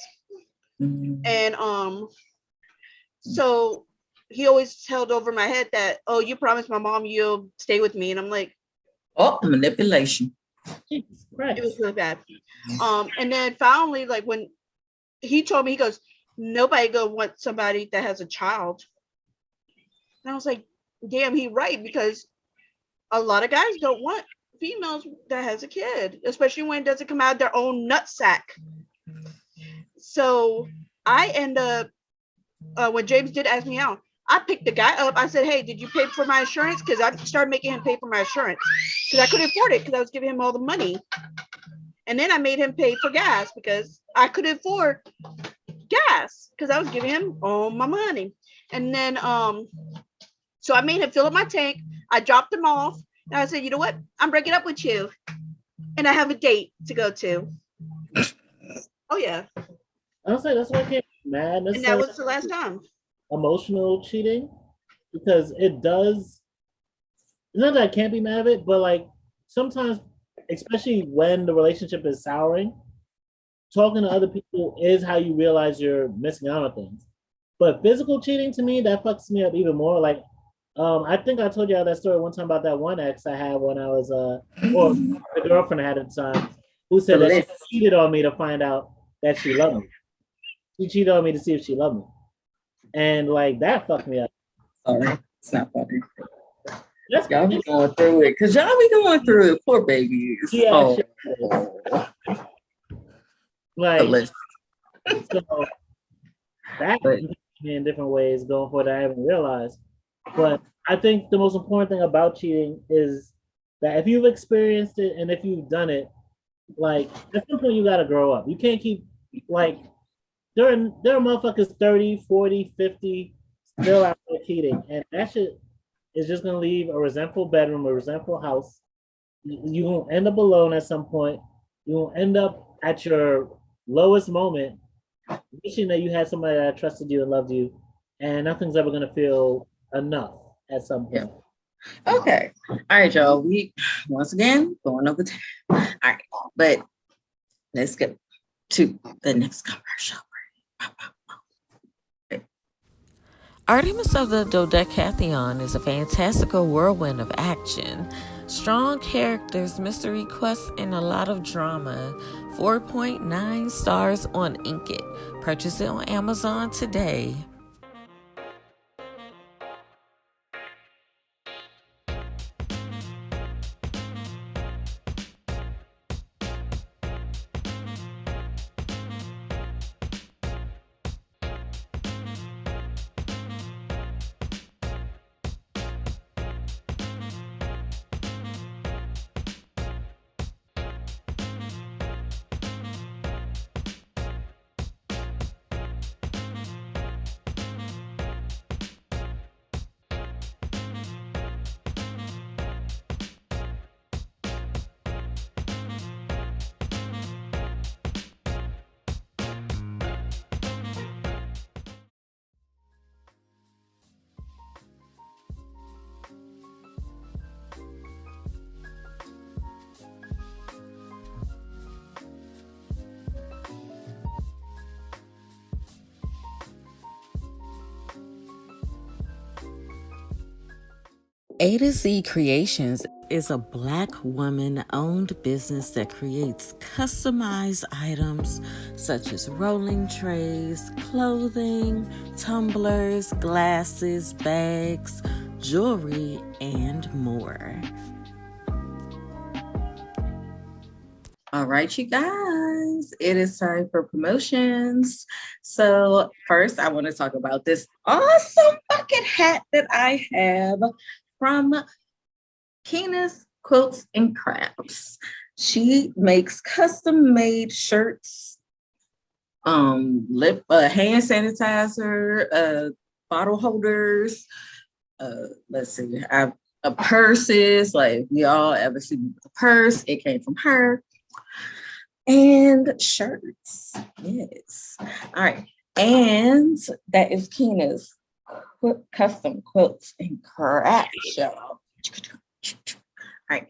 Mm-hmm. And so he always held over my head that, oh, you promised my mom you'll stay with me, and I'm like, oh, manipulation. It was really bad. And then finally, like when he told me, he goes, nobody gonna want somebody that has a child. And I was like, damn, he right, because a lot of guys don't want females that has a kid, especially when it doesn't come out of their own nutsack. So I end up, when James did ask me out, I picked the guy up. I said, hey, did you pay for my insurance? Because I started making him pay for my insurance because I couldn't afford it because I was giving him all the money. And then I made him pay for gas because I couldn't afford gas because I was giving him all my money. And then, so I made him fill up my tank. I dropped him off. And I said, you know what? I'm breaking up with you. And I have a date to go to. Oh, yeah. I was like, that's why I can't be mad. And that was the last time. Emotional cheating, because it does. It's not that I can't be mad at it, but like sometimes, especially when the relationship is souring, talking to other people is how you realize you're missing out on things. But physical cheating, to me, that fucks me up even more. Like, I think I told you that story one time about that one ex I had when I was, or the girlfriend I had at the time, who said that she cheated on me to find out that she loved me. She cheated on me to see if she loved me. And like that fucked me up. Sorry, it's not funny. Y'all be going through it, cause y'all be going through it, poor babies. Yeah, like so that me in different ways going forward I haven't realized. But I think the most important thing about cheating is that if you've experienced it and if you've done it, like at some point you gotta grow up. You can't keep like there are motherfuckers 30, 40, 50 still out there cheating. And that shit is just gonna leave a resentful bedroom, a resentful house. You're gonna end up alone at some point. You're gonna end up at your lowest moment, wishing that you had somebody that trusted you and loved you, and nothing's ever gonna feel enough at some point. Yeah. Okay. All right, y'all. We once again going over time. All right, but let's get to the next commercial. Artemis of the Dodecatheon is a fantastical whirlwind of action, strong characters, mystery quests, and a lot of drama. 4.9 stars on Inkit. Purchase it on Amazon today. A to Z Creations is a Black woman-owned business that creates customized items such as rolling trays, clothing, tumblers, glasses, bags, jewelry, and more. All right, you guys, it is time for promotions. So first, I want to talk about this awesome bucket hat that I have from Keena's Quilts and Crafts. She makes custom-made shirts, hand sanitizer, bottle holders. Let's see, purses. Like we all ever see the purse, it came from her. And shirts, yes. All right, and that is Keena's Custom Quilts and Crafts, y'all. All right,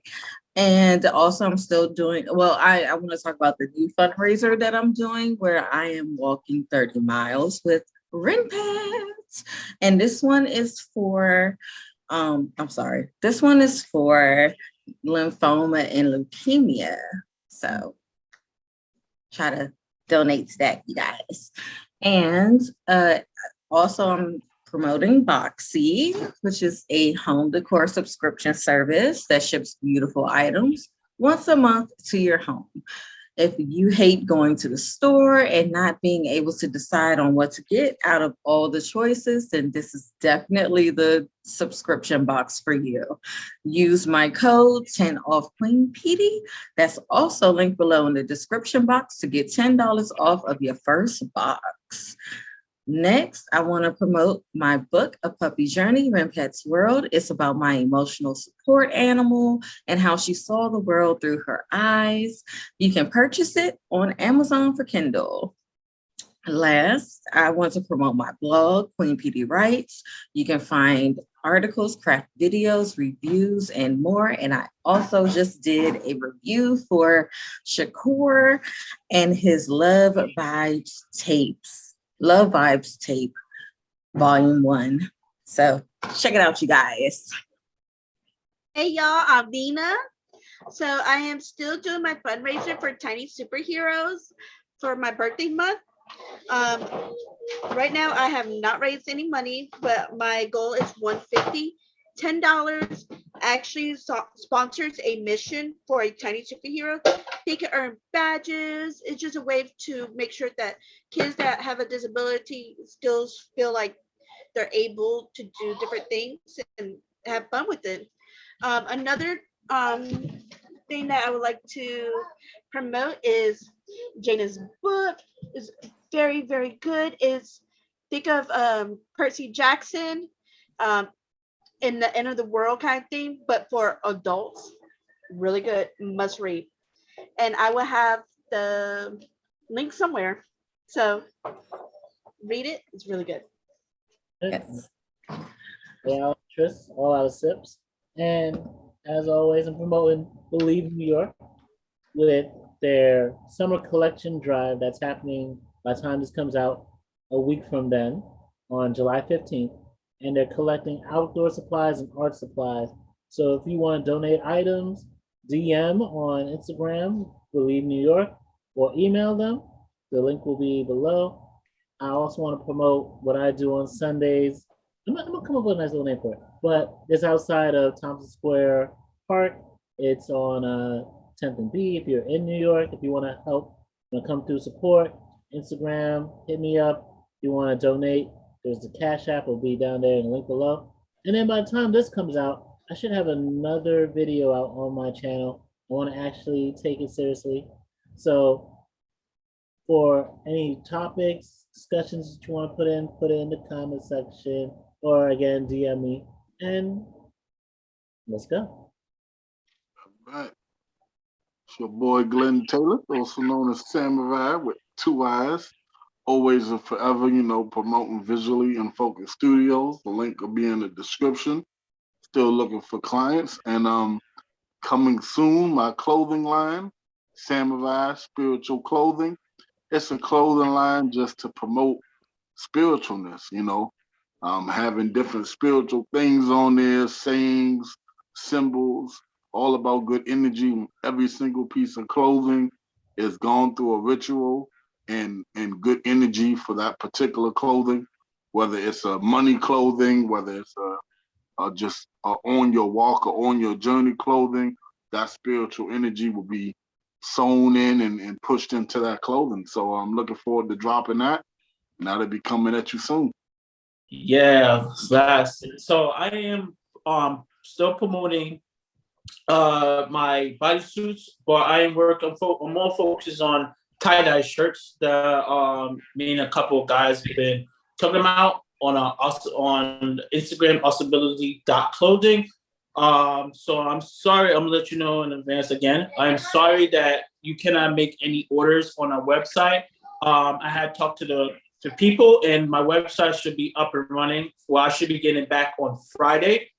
and also I'm still doing, well, I want to talk about the new fundraiser that I'm doing where I am walking 30 miles with Renpads. And this one is for, this one is for lymphoma and leukemia. So try to donate to that, you guys. And also I'm promoting Boxy, which is a home decor subscription service that ships beautiful items once a month to your home. If you hate going to the store and not being able to decide on what to get out of all the choices, then this is definitely the subscription box for you. Use my code 10 off Queen Pedii. That's also linked below in the description box to get $10 off of your first box. Next, I want to promote my book, A Puppy Journey, Renpet's World. It's about my emotional support animal and how she saw the world through her eyes. You can purchase it on Amazon for Kindle. Last, I want to promote my blog, Queen Pedii Writes. You can find articles, craft videos, reviews, and more. And I also just did a review for Shakur and his Love Vibes tape, volume 1. So check it out, you guys. Hey y'all, I'm Nina. So I am still doing my fundraiser for Tiny Superheroes for my birthday month. Right now I have not raised any money, but my goal is $150. $10 actually sponsors a mission for a tiny superhero. They can earn badges. It's just a way to make sure that kids that have a disability still feel like they're able to do different things and have fun with it. Another thing that I would like to promote is Jana's book. Is very, very good. Think of Percy Jackson. In the end of the world kind of thing, but for adults. Really good, must read. And I will have the link somewhere. So read it, it's really good. Yes. Yeah, Tryst, all out of sips. And as always, I'm promoting BelieveNewYork with their summer collection drive that's happening by the time this comes out a week from then on July 15th. And they're collecting outdoor supplies and art supplies. So if you want to donate items, DM on Instagram, BelieveNewYork, or email them. The link will be below. I also want to promote what I do on Sundays. I'm gonna come up with a nice little name for it, but it's outside of Thompson Square Park. It's on 10th and B. If you're in New York, if you want to help, come through support, Instagram, hit me up. If you want to donate, there's the Cashapp, will be down there in the link below. And then by the time this comes out, I should have another video out on my channel. I want to actually take it seriously. So for any topics, discussions that you want to put it in the comment section, or again, DM me, and let's go. All right. It's your boy Glenn Taylor, also known as Samurai with 2 eyes. Always and forever, promoting visually in Focus Studios. The link will be in the description. Still looking for clients. And coming soon, my clothing line, Samurai Spiritual Clothing. It's a clothing line just to promote spiritualness, having different spiritual things on there, sayings, symbols, all about good energy. Every single piece of clothing is gone through a ritual and good energy for that particular clothing, whether it's a money clothing, whether it's just on your walk or on your journey clothing, that spiritual energy will be sewn in and pushed into that clothing. So I'm looking forward to dropping that. Now they'll be coming at you soon. Yeah, so I am still promoting my bodysuits, but I am working. I'm more focused on tie-dye shirts that me and a couple of guys have been talking about on Instagram, possibility.clothing. So I'm sorry, I'm gonna let you know in advance again. I'm sorry that you cannot make any orders on our website. I had talked to the people, and my website should be up and running. Well, I should be getting back on Friday.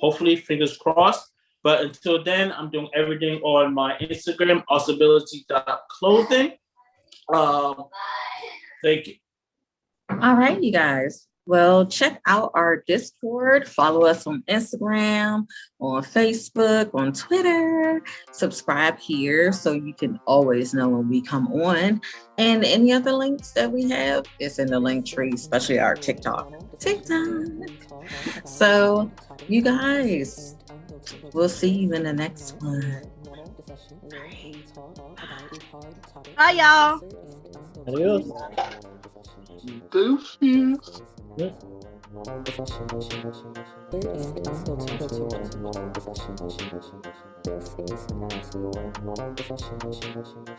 Hopefully, fingers crossed. But until then, I'm doing everything on my Instagram, possibility.clothing. Thank you. All right, you guys. Well, check out our Discord. Follow us on Instagram, on Facebook, on Twitter. Subscribe here so you can always know when we come on. And any other links that we have is in the link tree, especially our TikTok. So, you guys, we'll see you in the next one. Bye, y'all. Adios. Deuces. This is not your normal session.